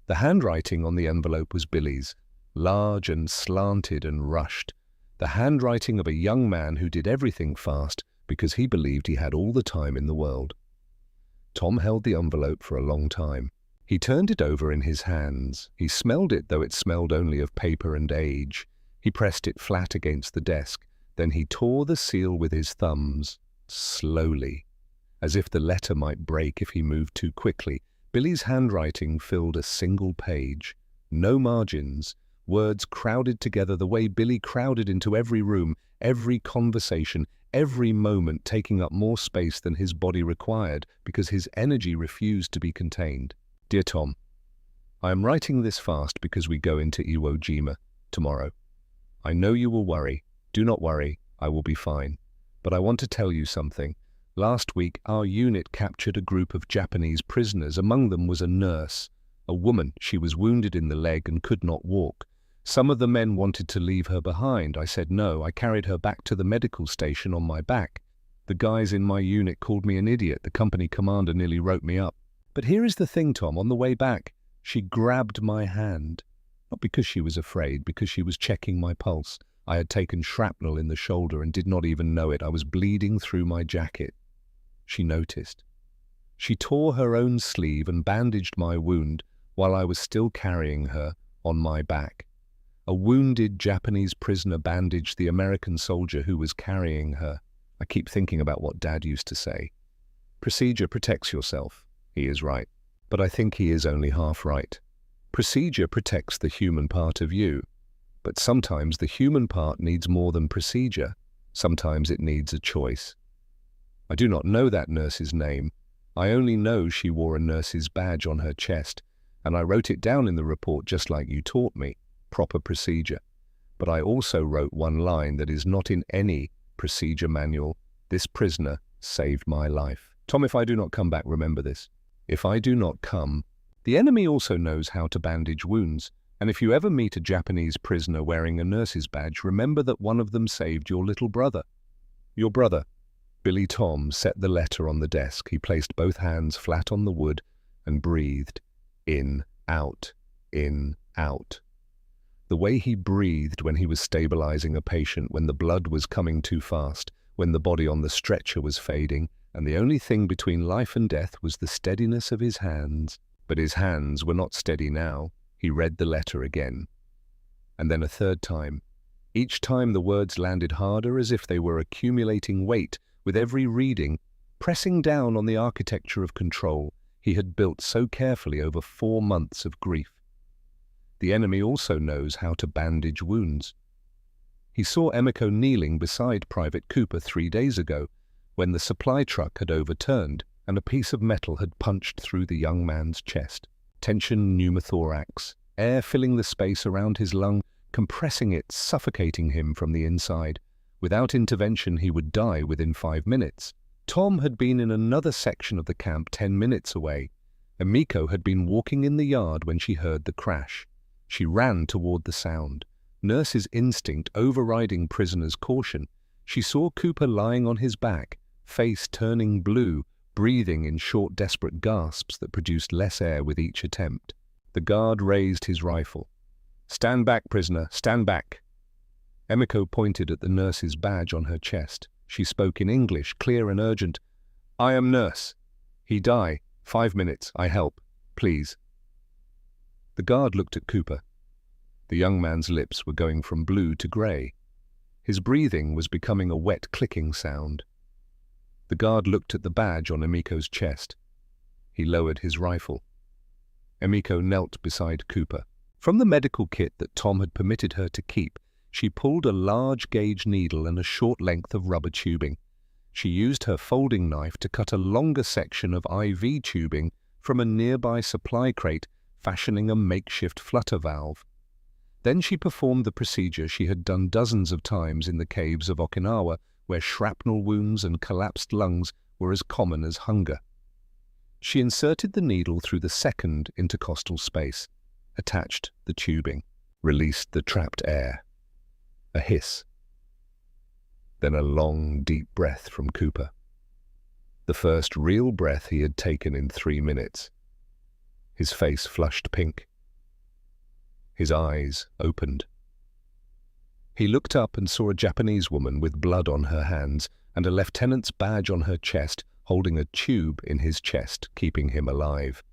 The handwriting on the envelope was Billy's, large and slanted and rushed, the handwriting of a young man who did everything fast because he believed he had all the time in the world. Tom held the envelope for a long time. He turned it over in his hands. He smelled it, though it smelled only of paper and age. He pressed it flat against the desk. Then he tore the seal with his thumbs, slowly, as if the letter might break if he moved too quickly. Billy's handwriting filled a single page. No margins. Words crowded together the way Billy crowded into every room, every conversation, every moment, taking up more space than his body required because his energy refused to be contained. "Dear Tom, I am writing this fast because we go into Iwo Jima tomorrow. I know you will worry. Do not worry, I will be fine. But I want to tell you something. Last week, our unit captured a group of Japanese prisoners. Among them was a nurse, a woman. She was wounded in the leg and could not walk. Some of the men wanted to leave her behind. I said no. I carried her back to the medical station on my back. The guys in my unit called me an idiot. The company commander nearly wrote me up. But here is the thing, Tom. On the way back, she grabbed my hand. Not because she was afraid, because she was checking my pulse. I had taken shrapnel in the shoulder and did not even know it. I was bleeding through my jacket. She noticed. She tore her own sleeve and bandaged my wound while I was still carrying her on my back. A wounded Japanese prisoner bandaged the American soldier who was carrying her. I keep thinking about what Dad used to say. Procedure protects yourself. He is right. But I think he is only half right. Procedure protects the human part of you. But sometimes the human part needs more than procedure. Sometimes it needs a choice. I do not know that nurse's name. I only know she wore a nurse's badge on her chest, and I wrote it down in the report just like you taught me. Proper procedure. But I also wrote one line that is not in any procedure manual. This prisoner saved my life. Tom, if I do not come back, remember this. If I do not come, the enemy also knows how to bandage wounds. And if you ever meet a Japanese prisoner wearing a nurse's badge, remember that one of them saved your little brother. Your brother. Billy Tom set the letter on the desk. He placed both hands flat on the wood and breathed. In, out, in, out. The way he breathed when he was stabilizing a patient, when the blood was coming too fast, when the body on the stretcher was fading, and the only thing between life and death was the steadiness of his hands. But his hands were not steady now. He read the letter again. And then a third time. Each time the words landed harder, as if they were accumulating weight with every reading, pressing down on the architecture of control he had built so carefully over 4 months of grief. The enemy also knows how to bandage wounds. He saw Emiko kneeling beside Private Cooper 3 days ago, when the supply truck had overturned and a piece of metal had punched through the young man's chest. Tension pneumothorax, air filling the space around his lung, compressing it, suffocating him from the inside. Without intervention, he would die within 5 minutes. Tom had been in another section of the camp 10 minutes away. Emiko had been walking in the yard when she heard the crash. She ran toward the sound, nurse's instinct overriding prisoner's caution. She saw Cooper lying on his back, face turning blue, breathing in short, desperate gasps that produced less air with each attempt. The guard raised his rifle. "Stand back, prisoner, stand back." Emiko pointed at the nurse's badge on her chest. She spoke in English, clear and urgent. "I am nurse. He die. 5 minutes. I help. Please." The guard looked at Cooper. The young man's lips were going from blue to grey. His breathing was becoming a wet clicking sound. The guard looked at the badge on Emiko's chest. He lowered his rifle. Emiko knelt beside Cooper. From the medical kit that Tom had permitted her to keep, she pulled a large gauge needle and a short length of rubber tubing. She used her folding knife to cut a longer section of IV tubing from a nearby supply crate, fashioning a makeshift flutter valve. Then she performed the procedure she had done dozens of times in the caves of Okinawa, where shrapnel wounds and collapsed lungs were as common as hunger. She inserted the needle through the second intercostal space, attached the tubing, released the trapped air. A hiss. Then a long, deep breath from Cooper. The first real breath he had taken in 3 minutes. His face flushed pink. His eyes opened. He looked up and saw a Japanese woman with blood on her hands and a lieutenant's badge on her chest, holding a tube in his chest, keeping him alive.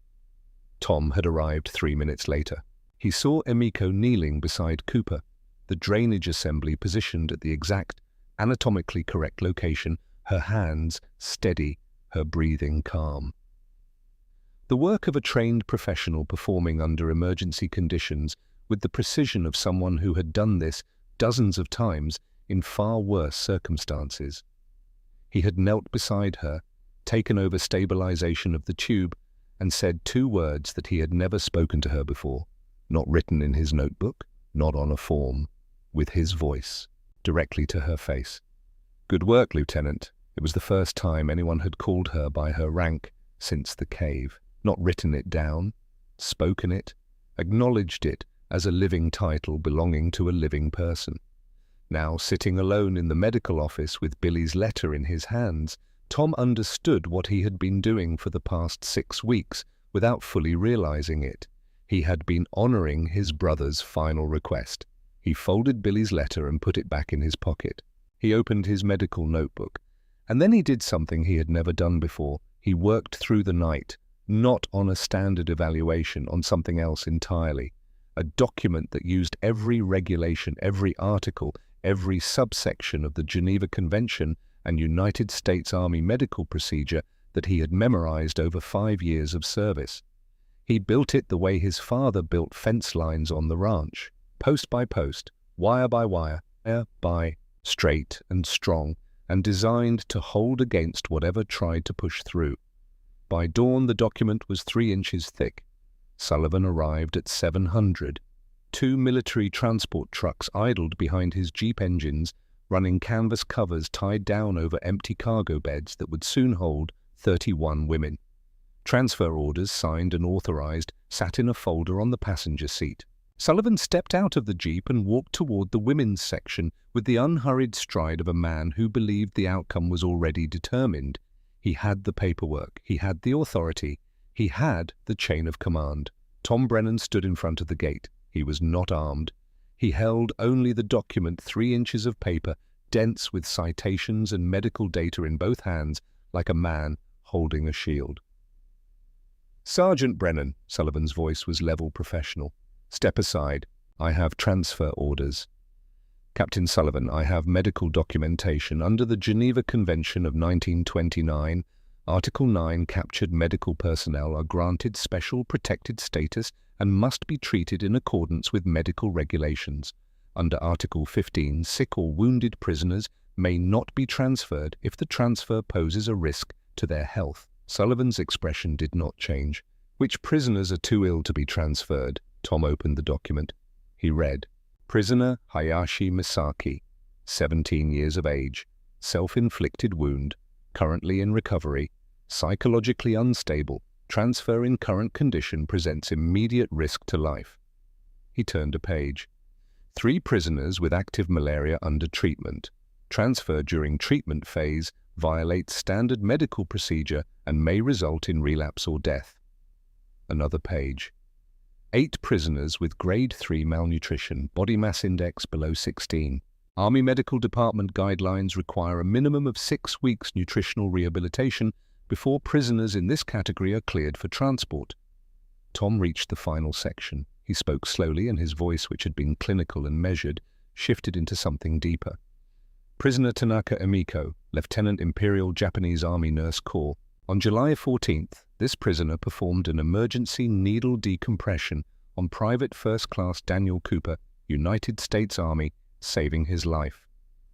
Tom had arrived 3 minutes later. He saw Emiko kneeling beside Cooper, the drainage assembly positioned at the exact, anatomically correct location, her hands steady, her breathing calm. The work of a trained professional performing under emergency conditions with the precision of someone who had done this dozens of times in far worse circumstances. He had knelt beside her, taken over stabilization of the tube, and said 2 words that he had never spoken to her before, not written in his notebook, not on a form, with his voice, directly to her face. "Good work, Lieutenant." It was the first time anyone had called her by her rank since the cave, not written it down, spoken it, acknowledged it as a living title belonging to a living person. Now, sitting alone in the medical office with Billy's letter in his hands, Tom understood what he had been doing for the past 6 weeks without fully realizing it. He had been honoring his brother's final request. He folded Billy's letter and put it back in his pocket. He opened his medical notebook. And then he did something he had never done before. He worked through the night, not on a standard evaluation, on something else entirely. A document that used every regulation, every article, every subsection of the Geneva Convention and United States Army medical procedure that he had memorized over 5 years of service. He built it the way his father built fence lines on the ranch, post by post, wire by wire, straight and strong, and designed to hold against whatever tried to push through. By dawn, the document was 3 inches thick. Sullivan arrived at 700, 2 military transport trucks idled behind his Jeep engines, running canvas covers tied down over empty cargo beds that would soon hold 31 women. Transfer orders, signed and authorized, sat in a folder on the passenger seat. Sullivan stepped out of the Jeep and walked toward the women's section with the unhurried stride of a man who believed the outcome was already determined. He had the paperwork, he had the authority, he had the chain of command. Tom Brennan stood in front of the gate. He was not armed. He held only the document, 3 inches of paper, dense with citations and medical data in both hands, like a man holding a shield. "Sergeant Brennan," Sullivan's voice was level professional. "Step aside. I have transfer orders." "Captain Sullivan, I have medical documentation. Under the Geneva Convention of 1929, Article 9, captured medical personnel are granted special protected status and must be treated in accordance with medical regulations. Under Article 15, sick or wounded prisoners may not be transferred if the transfer poses a risk to their health." Sullivan's expression did not change. "Which prisoners are too ill to be transferred?" Tom opened the document. He read, "Prisoner Hayashi Misaki, 17 years of age, self-inflicted wound, currently in recovery, psychologically unstable, transfer in current condition presents immediate risk to life." He turned a page. 3 prisoners with active malaria under treatment. Transfer during treatment phase violates standard medical procedure and may result in relapse or death. Another page. 8 prisoners with grade 3 malnutrition, body mass index below 16. Army Medical Department guidelines require a minimum of 6 weeks nutritional rehabilitation before prisoners in this category are cleared for transport. Tom reached the final section. He spoke slowly, and his voice, which had been clinical and measured, shifted into something deeper. "Prisoner Tanaka Emiko, Lieutenant Imperial Japanese Army Nurse Corps. On July 14th, this prisoner performed an emergency needle decompression on Private First Class Daniel Cooper, United States Army, saving his life.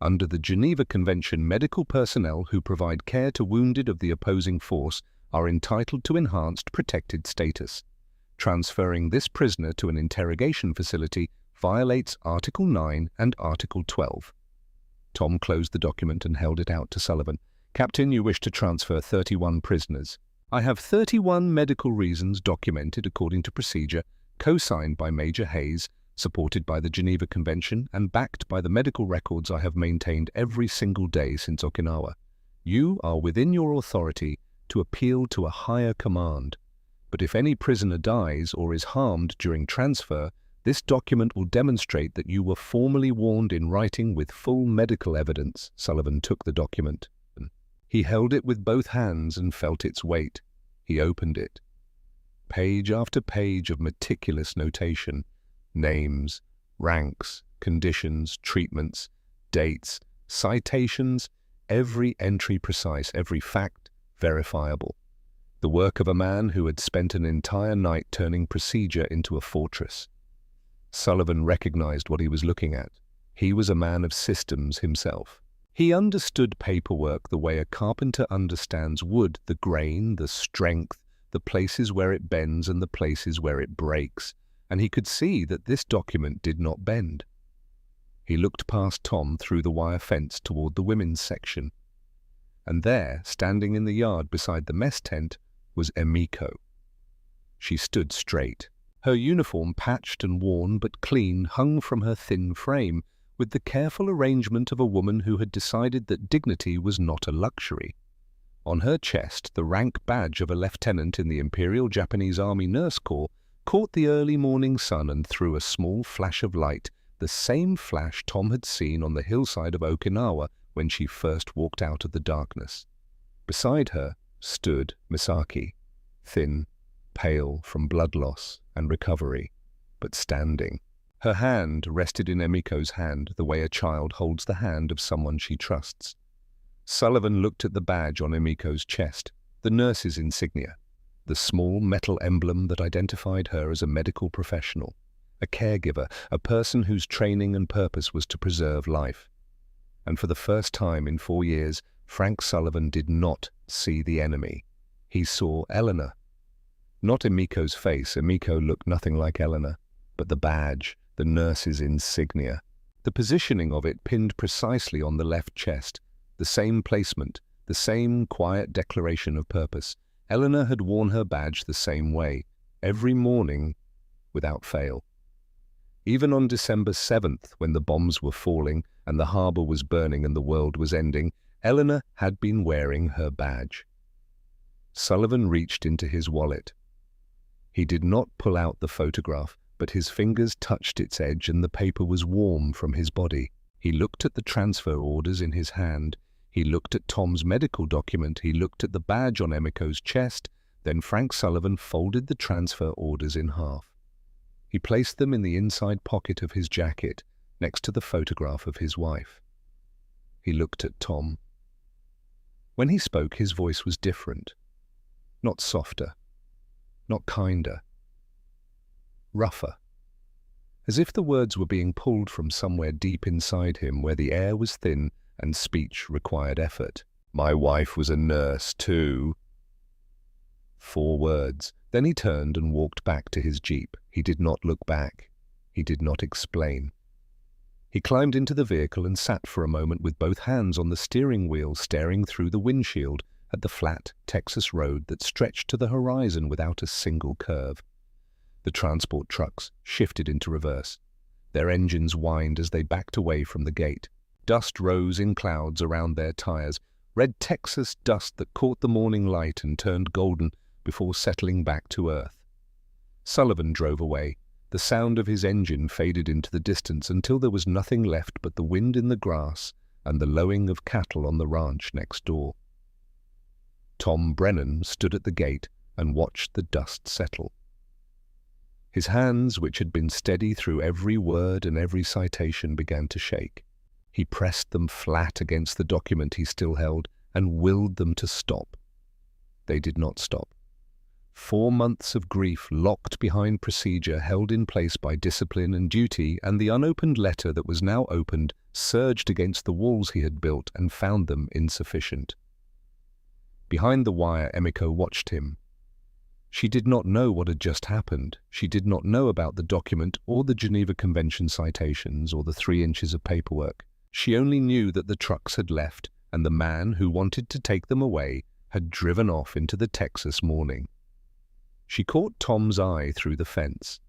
Under the Geneva Convention, medical personnel who provide care to wounded of the opposing force are entitled to enhanced protected status. Transferring this prisoner to an interrogation facility violates Article 9 and Article 12. Tom closed the document and held it out to Sullivan. "Captain, you wish to transfer 31 prisoners. I have 31 medical reasons documented according to procedure, co-signed by Major Hayes, supported by the Geneva Convention, and backed by the medical records I have maintained every single day since Okinawa. You are within your authority to appeal to a higher command. But if any prisoner dies or is harmed during transfer, this document will demonstrate that you were formally warned in writing with full medical evidence." Sullivan took the document. He held it with both hands and felt its weight. He opened it. Page after page of meticulous notation. Names, ranks, conditions, treatments, dates, citations, every entry precise, every fact verifiable. The work of a man who had spent an entire night turning procedure into a fortress. Sullivan recognized what he was looking at. He was a man of systems himself. He understood paperwork the way a carpenter understands wood, the grain, the strength, the places where it bends and the places where it breaks, and he could see that this document did not bend. He looked past Tom through the wire fence toward the women's section, and there, standing in the yard beside the mess tent, was Emiko. She stood straight. Her uniform, patched and worn but clean, hung from her thin frame, with the careful arrangement of a woman who had decided that dignity was not a luxury. On her chest, the rank badge of a lieutenant in the Imperial Japanese Army Nurse Corps caught the early morning sun and threw a small flash of light, the same flash Tom had seen on the hillside of Okinawa when she first walked out of the darkness. Beside her stood Misaki, thin, pale from blood loss and recovery, but standing. Her hand rested in Emiko's hand the way a child holds the hand of someone she trusts. Sullivan looked at the badge on Emiko's chest, the nurse's insignia, the small metal emblem that identified her as a medical professional, a caregiver, a person whose training and purpose was to preserve life. And for the first time in 4 years, Frank Sullivan did not see the enemy. He saw Eleanor. Not Emiko's face. Emiko looked nothing like Eleanor, but the badge, the nurse's insignia. The positioning of it pinned precisely on the left chest, the same placement, the same quiet declaration of purpose. Eleanor had worn her badge the same way, every morning, without fail. Even on December 7th, when the bombs were falling and the harbour was burning and the world was ending, Eleanor had been wearing her badge. Sullivan reached into his wallet. He did not pull out the photograph, but his fingers touched its edge and the paper was warm from his body. He looked at the transfer orders in his hand. He looked at Tom's medical document. He looked at the badge on Emiko's chest. Then Frank Sullivan folded the transfer orders in half. He placed them in the inside pocket of his jacket, next to the photograph of his wife. He looked at Tom. When he spoke, his voice was different. Not softer, not kinder, rougher. As if the words were being pulled from somewhere deep inside him where the air was thin and speech required effort. My wife was a nurse too. 4 words. Then he turned and walked back to his jeep. He did not look back. He did not explain. He climbed into the vehicle and sat for a moment with both hands on the steering wheel, staring through the windshield at the flat Texas road that stretched to the horizon without a single curve. The transport trucks shifted into reverse. Their engines whined as they backed away from the gate. Dust rose in clouds around their tires, red Texas dust that caught the morning light and turned golden before settling back to earth. Sullivan drove away. The sound of his engine faded into the distance until there was nothing left but the wind in the grass and the lowing of cattle on the ranch next door. Tom Brennan stood at the gate and watched the dust settle. His hands, which had been steady through every word and every citation, began to shake. He pressed them flat against the document he still held and willed them to stop. They did not stop. 4 months of grief locked behind procedure, held in place by discipline and duty, and the unopened letter that was now opened surged against the walls he had built and found them insufficient. Behind the wire, Emiko watched him. She did not know what had just happened. She did not know about the document or the Geneva Convention citations or the 3 inches of paperwork. She only knew that the trucks had left and the man who wanted to take them away had driven off into the Texas morning. She caught Tom's eye through the fence.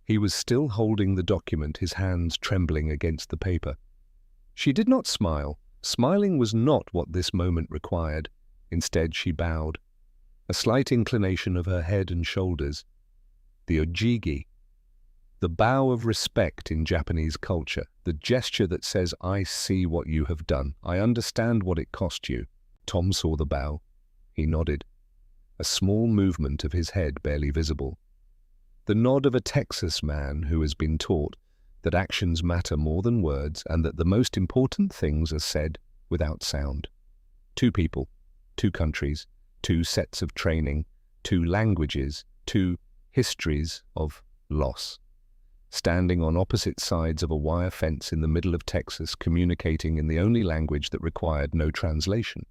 He was still holding the document, his hands trembling against the paper. She did not smile. Smiling was not what this moment required. Instead, she bowed. A slight inclination of her head and shoulders. The ojigi, the bow of respect in Japanese culture, the gesture that says, I see what you have done. I understand what it cost you. Tom saw the bow. He nodded. A small movement of his head barely visible. The nod of a Texas man who has been taught that actions matter more than words and that the most important things are said without sound. 2 people, 2 countries, 2 sets of training, 2 languages, 2 histories of loss. Standing on opposite sides of a wire fence in the middle of Texas, communicating in the only language that required no translation.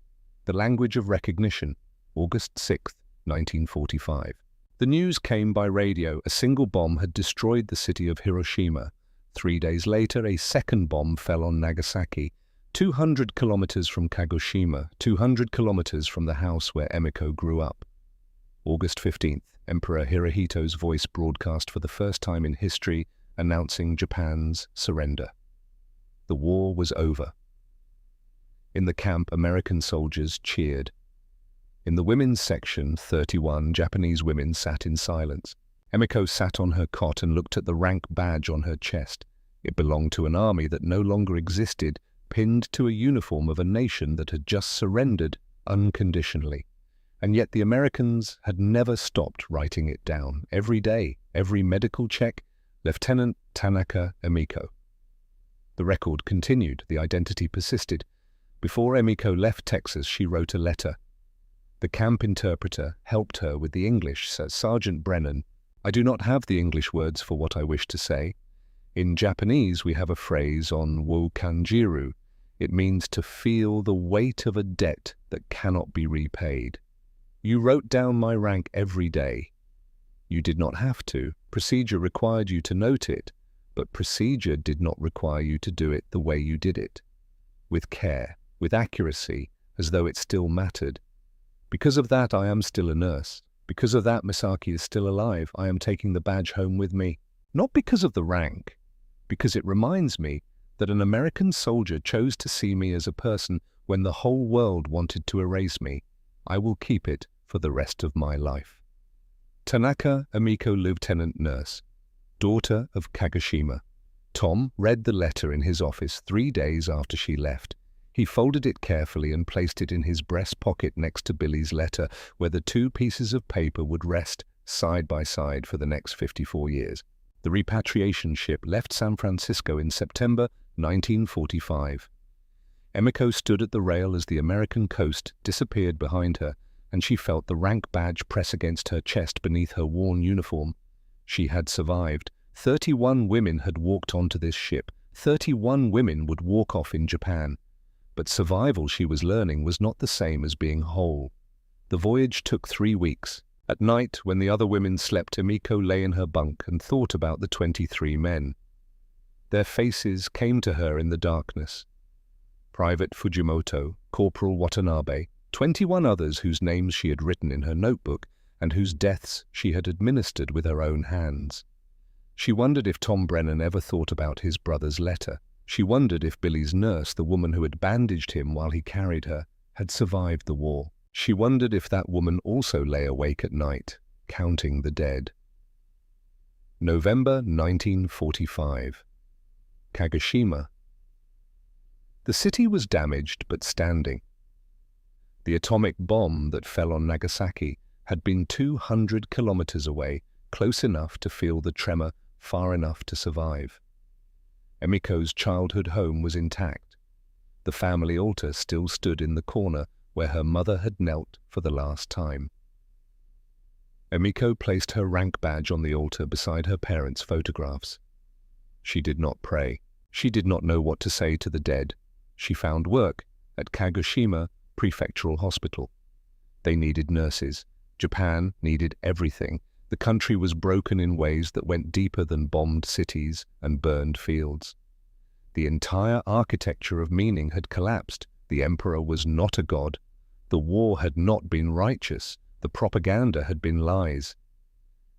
The language of recognition. August 6, 1945. The news came by radio. A single bomb had destroyed the city of Hiroshima. 3 days later, a second bomb fell on Nagasaki, 200 kilometers from Kagoshima, 200 kilometers from the house where Emiko grew up. August 15th, Emperor Hirohito's voice broadcast for the first time in history, announcing Japan's surrender. The war was over. In the camp, American soldiers cheered. In the women's section, 31 Japanese women sat in silence. Emiko sat on her cot and looked at the rank badge on her chest. It belonged to an army that no longer existed, pinned to a uniform of a nation that had just surrendered unconditionally. And yet the Americans had never stopped writing it down. Every day, every medical check, Lieutenant Tanaka Emiko. The record continued, the identity persisted. Before Emiko left Texas, she wrote a letter. The camp interpreter helped her with the English, said Sergeant Brennan. I do not have the English words for what I wish to say. In Japanese, we have a phrase on wo kanjiru. It means to feel the weight of a debt that cannot be repaid. You wrote down my rank every day. You did not have to. Procedure required you to note it, but procedure did not require you to do it the way you did it. With care, with accuracy, as though it still mattered. Because of that, I am still a nurse. Because of that, Misaki is still alive. I am taking the badge home with me. Not because of the rank, because it reminds me that an American soldier chose to see me as a person when the whole world wanted to erase me. I will keep it for the rest of my life. Tanaka Emiko, lieutenant nurse, daughter of Kagoshima. Tom read the letter in his office 3 days after she left. He folded it carefully and placed it in his breast pocket next to Billy's letter, where the 2 pieces of paper would rest side by side for the next 54 years. The repatriation ship left San Francisco in September 1945. Emiko stood at the rail as the American coast disappeared behind her, and she felt the rank badge press against her chest beneath her worn uniform. She had survived. 31 women had walked onto this ship. 31 women would walk off in Japan. But survival, she was learning, was not the same as being whole. The voyage took 3 weeks. At night, when the other women slept, Emiko lay in her bunk and thought about the 23 men. Their faces came to her in the darkness. Private Fujimoto, Corporal Watanabe, 21 others whose names she had written in her notebook and whose deaths she had administered with her own hands. She wondered if Tom Brennan ever thought about his brother's letter. She wondered if Billy's nurse, the woman who had bandaged him while he carried her, had survived the war. She wondered if that woman also lay awake at night, counting the dead. November 1945. Kagoshima. The city was damaged but standing. The atomic bomb that fell on Nagasaki had been 200 kilometers away, close enough to feel the tremor, far enough to survive. Emiko's childhood home was intact. The family altar still stood in the corner where her mother had knelt for the last time. Emiko placed her rank badge on the altar beside her parents' photographs. She did not pray. She did not know what to say to the dead. She found work at Kagoshima Prefectural Hospital. They needed nurses. Japan needed everything. The country was broken in ways that went deeper than bombed cities and burned fields. The entire architecture of meaning had collapsed. The emperor was not a god. The war had not been righteous. The propaganda had been lies.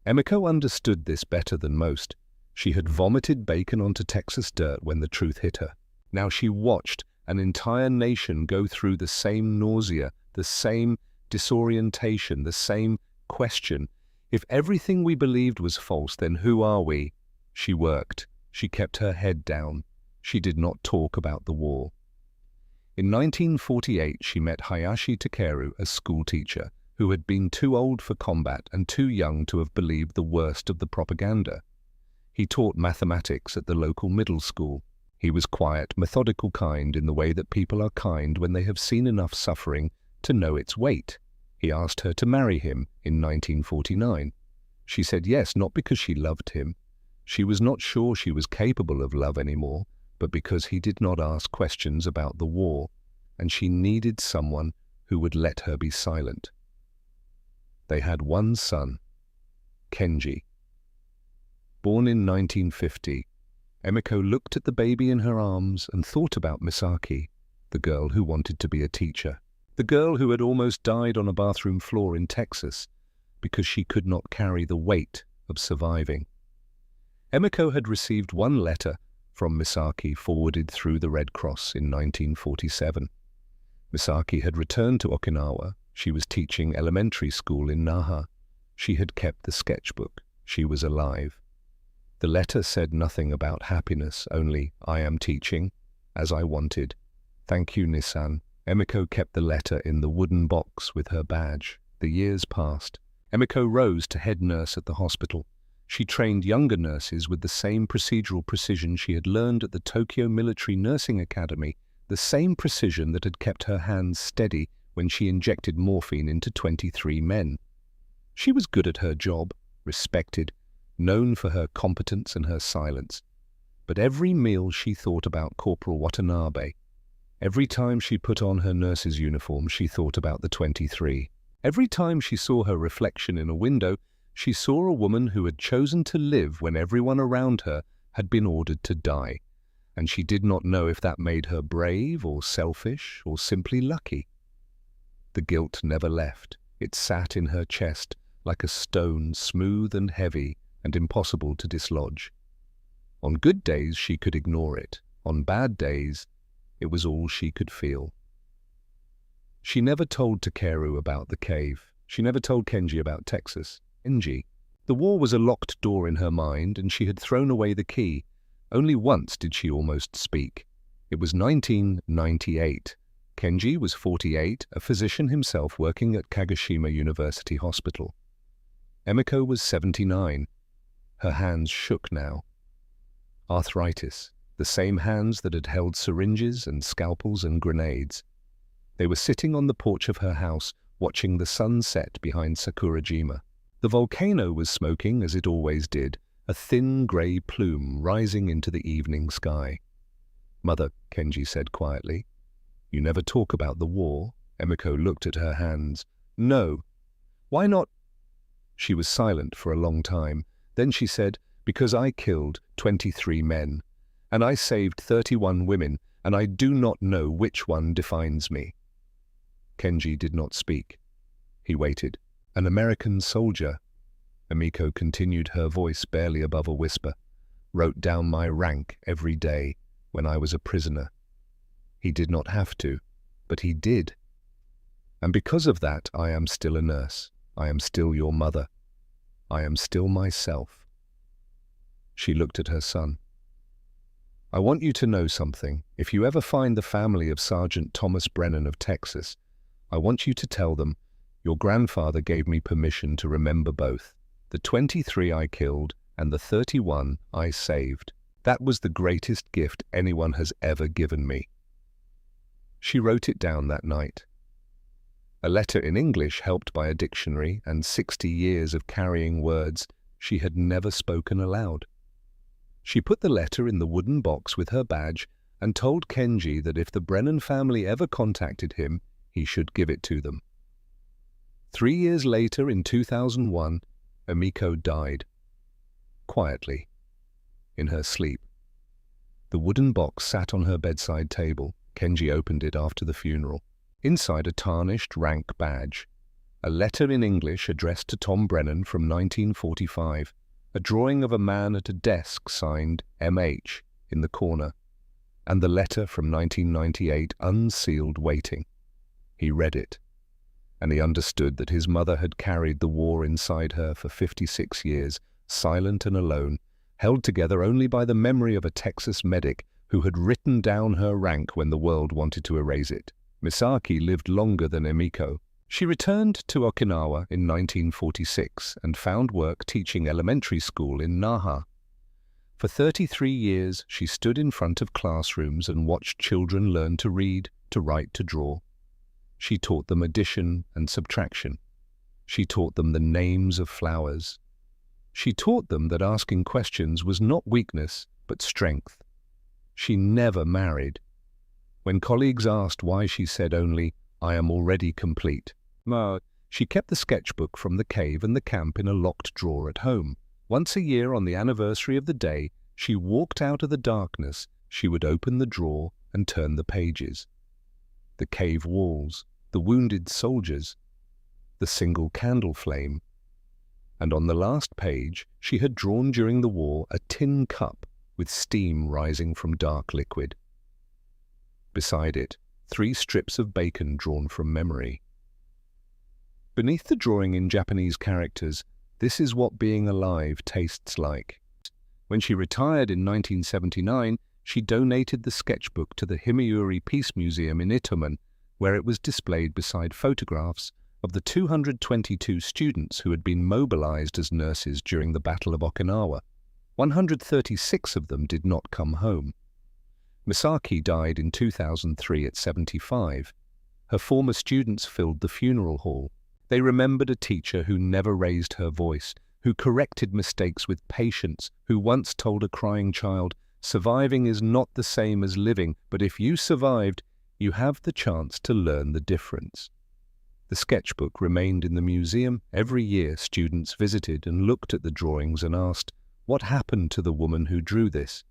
Emiko understood this better than most. She had vomited bacon onto Texas dirt when the truth hit her. Now she watched an entire nation go through the same nausea, the same disorientation, the same question. If everything we believed was false, then who are we? She worked. She kept her head down. She did not talk about the war. In 1948, she met Hayashi Takeru, a schoolteacher, who had been too old for combat and too young to have believed the worst of the propaganda. He taught mathematics at the local middle school. He was quiet, methodical, kind in the way that people are kind when they have seen enough suffering to know its weight. He asked her to marry him in 1949. She said yes, not because she loved him. She was not sure she was capable of love anymore, but because he did not ask questions about the war, and she needed someone who would let her be silent. They had one son, Kenji. Born in 1950, Emiko looked at the baby in her arms and thought about Misaki, the girl who wanted to be a teacher, the girl who had almost died on a bathroom floor in Texas because she could not carry the weight of surviving. Emiko had received one letter from Misaki forwarded through the Red Cross in 1947. Misaki had returned to Okinawa. She was teaching elementary school in Naha. She had kept the sketchbook. She was alive. The letter said nothing about happiness, only, I am teaching, as I wanted. Thank you, Nissan. Emiko kept the letter in the wooden box with her badge. The years passed. Emiko rose to head nurse at the hospital. She trained younger nurses with the same procedural precision she had learned at the Tokyo Military Nursing Academy, the same precision that had kept her hands steady when she injected morphine into 23 men. She was good at her job, respected, known for her competence and her silence. But every meal she thought about Corporal Watanabe. Every time she put on her nurse's uniform, she thought about the 23. Every time she saw her reflection in a window, she saw a woman who had chosen to live when everyone around her had been ordered to die, and she did not know if that made her brave or selfish or simply lucky. The guilt never left. It sat in her chest like a stone, smooth and heavy and impossible to dislodge. On good days she could ignore it. On bad days, it was all she could feel. She never told Takeru about the cave. She never told Kenji about Texas. Kenji. The war was a locked door in her mind, and she had thrown away the key. Only once did she almost speak. It was 1998. Kenji was 48, a physician himself working at Kagoshima University Hospital. Emiko was 79. Her hands shook now. Arthritis, the same hands that had held syringes and scalpels and grenades. They were sitting on the porch of her house, watching the sun set behind Sakurajima. The volcano was smoking as it always did, a thin grey plume rising into the evening sky. "Mother," Kenji said quietly. "You never talk about the war." Emiko looked at her hands. "No." "Why not?" She was silent for a long time. Then she said, "Because I killed 23 men, and I saved 31 women, and I do not know which one defines me." Kenji did not speak. He waited. "An American soldier," Emiko continued, her voice barely above a whisper, "wrote down my rank every day when I was a prisoner. He did not have to, but he did. And because of that, I am still a nurse. I am still your mother. I am still myself." She looked at her son. "I want you to know something. If you ever find the family of Sergeant Thomas Brennan of Texas, I want you to tell them, your grandfather gave me permission to remember both, the 23 I killed and the 31 I saved. That was the greatest gift anyone has ever given me." She wrote it down that night. A letter in English helped by a dictionary and 60 years of carrying words she had never spoken aloud. She put the letter in the wooden box with her badge and told Kenji that if the Brennan family ever contacted him, he should give it to them. 3 years later, in 2001, Emiko died. Quietly, in her sleep. The wooden box sat on her bedside table. Kenji opened it after the funeral. Inside, a tarnished rank badge. A letter in English addressed to Tom Brennan from 1945. A drawing of a man at a desk signed M.H. in the corner. And the letter from 1998, unsealed, waiting. He read it, and he understood that his mother had carried the war inside her for 56 years, silent and alone, held together only by the memory of a Texas medic who had written down her rank when the world wanted to erase it. Misaki lived longer than Emiko. She returned to Okinawa in 1946 and found work teaching elementary school in Naha. For 33 years, she stood in front of classrooms and watched children learn to read, to write, to draw. She taught them addition and subtraction. She taught them the names of flowers. She taught them that asking questions was not weakness, but strength. She never married. When colleagues asked why, she said only, "I am already complete." She kept the sketchbook from the cave and the camp in a locked drawer at home. Once a year, on the anniversary of the day she walked out of the darkness, she would open the drawer and turn the pages. The cave walls, the wounded soldiers, the single candle flame. And on the last page, she had drawn during the war a tin cup with steam rising from dark liquid. Beside it, 3 strips of bacon drawn from memory. Beneath the drawing in Japanese characters, "This is what being alive tastes like." When she retired in 1979, she donated the sketchbook to the Himeyuri Peace Museum in Itomen, where it was displayed beside photographs of the 222 students who had been mobilized as nurses during the Battle of Okinawa. 136 of them did not come home. Misaki died in 2003 at 75. Her former students filled the funeral hall. They remembered a teacher who never raised her voice, who corrected mistakes with patience, who once told a crying child, "Surviving is not the same as living, but if you survived, you have the chance to learn the difference." The sketchbook remained in the museum. Every year, students visited and looked at the drawings and asked, What happened to the woman who drew this?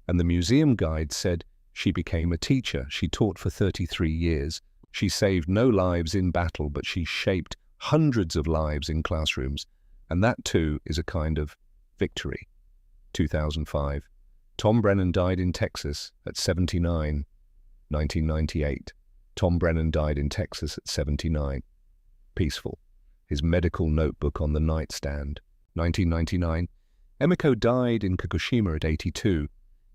And the museum guide said, she became a teacher. She taught for 33 years. She saved no lives in battle, but she shaped hundreds of lives in classrooms. And that too is a kind of victory. 2005. Tom Brennan died in Texas at 79. 1998. Tom Brennan died in Texas at 79. Peaceful. His medical notebook on the nightstand. 1999. Emiko died in Kagoshima at 82.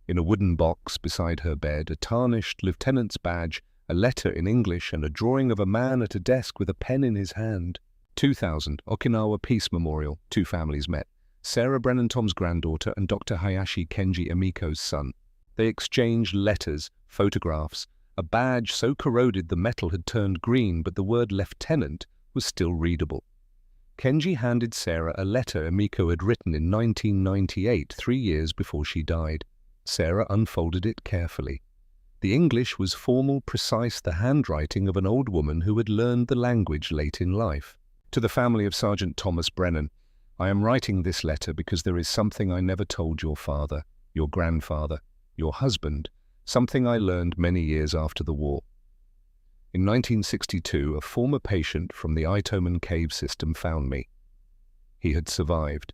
In a wooden box beside her bed, a tarnished lieutenant's badge, a letter in English, and a drawing of a man at a desk with a pen in his hand. 2000. Okinawa Peace Memorial. Two families met. Sarah Brennan, Tom's granddaughter, and Dr. Hayashi Kenji Emiko's son. They exchanged letters, photographs, a badge so corroded the metal had turned green, but the word lieutenant was still readable. Kenji handed Sarah a letter Emiko had written in 1998, 3 years before she died. Sarah unfolded it carefully. The English was formal, precise, the handwriting of an old woman who had learned the language late in life. To the family of Sergeant Thomas Brennan, I am writing this letter because there is something I never told your father, your grandfather, your husband, something I learned many years after the war. In 1962, a former patient from the Itomen cave system found me. He had survived.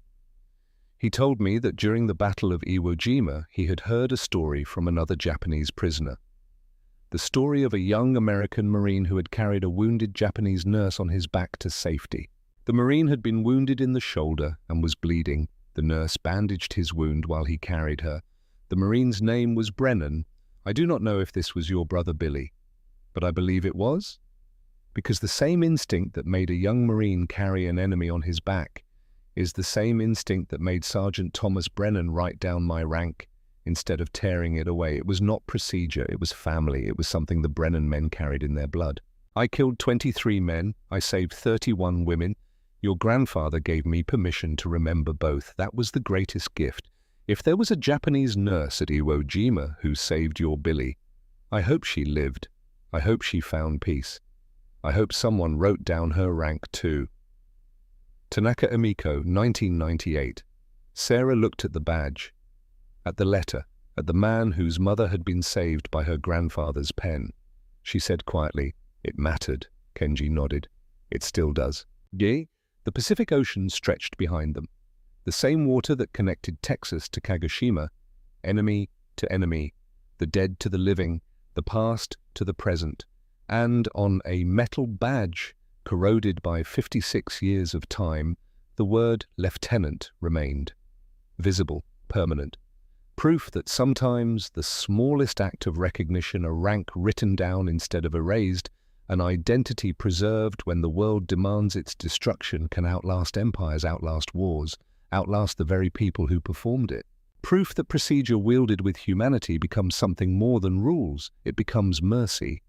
He told me that during the Battle of Iwo Jima, he had heard a story from another Japanese prisoner. The story of a young American Marine who had carried a wounded Japanese nurse on his back to safety. The Marine had been wounded in the shoulder and was bleeding. The nurse bandaged his wound while he carried her. The Marine's name was Brennan. I do not know if this was your brother Billy, but I believe it was, because the same instinct that made a young Marine carry an enemy on his back is the same instinct that made Sergeant Thomas Brennan write down my rank instead of tearing it away. It was not procedure, it was family, it was something the Brennan men carried in their blood. I killed 23 men, I saved 31 women. Your grandfather gave me permission to remember both. That was the greatest gift. If there was a Japanese nurse at Iwo Jima who saved your Billy, I hope she lived. I hope she found peace. I hope someone wrote down her rank too. Tanaka Emiko, 1998. Sarah looked at the badge, at the letter, at the man whose mother had been saved by her grandfather's pen. She said quietly, "It mattered." Kenji nodded. "It still does." Yea, the Pacific Ocean stretched behind them. The same water that connected Texas to Kagoshima, enemy to enemy, the dead to the living, the past to the present, and on a metal badge corroded by 56 years of time, the word lieutenant remained. Visible, permanent. Proof that sometimes the smallest act of recognition, a rank written down instead of erased, an identity preserved when the world demands its destruction, can outlast empires, outlast wars, outlast the very people who performed it. Proof that procedure wielded with humanity becomes something more than rules. It becomes mercy.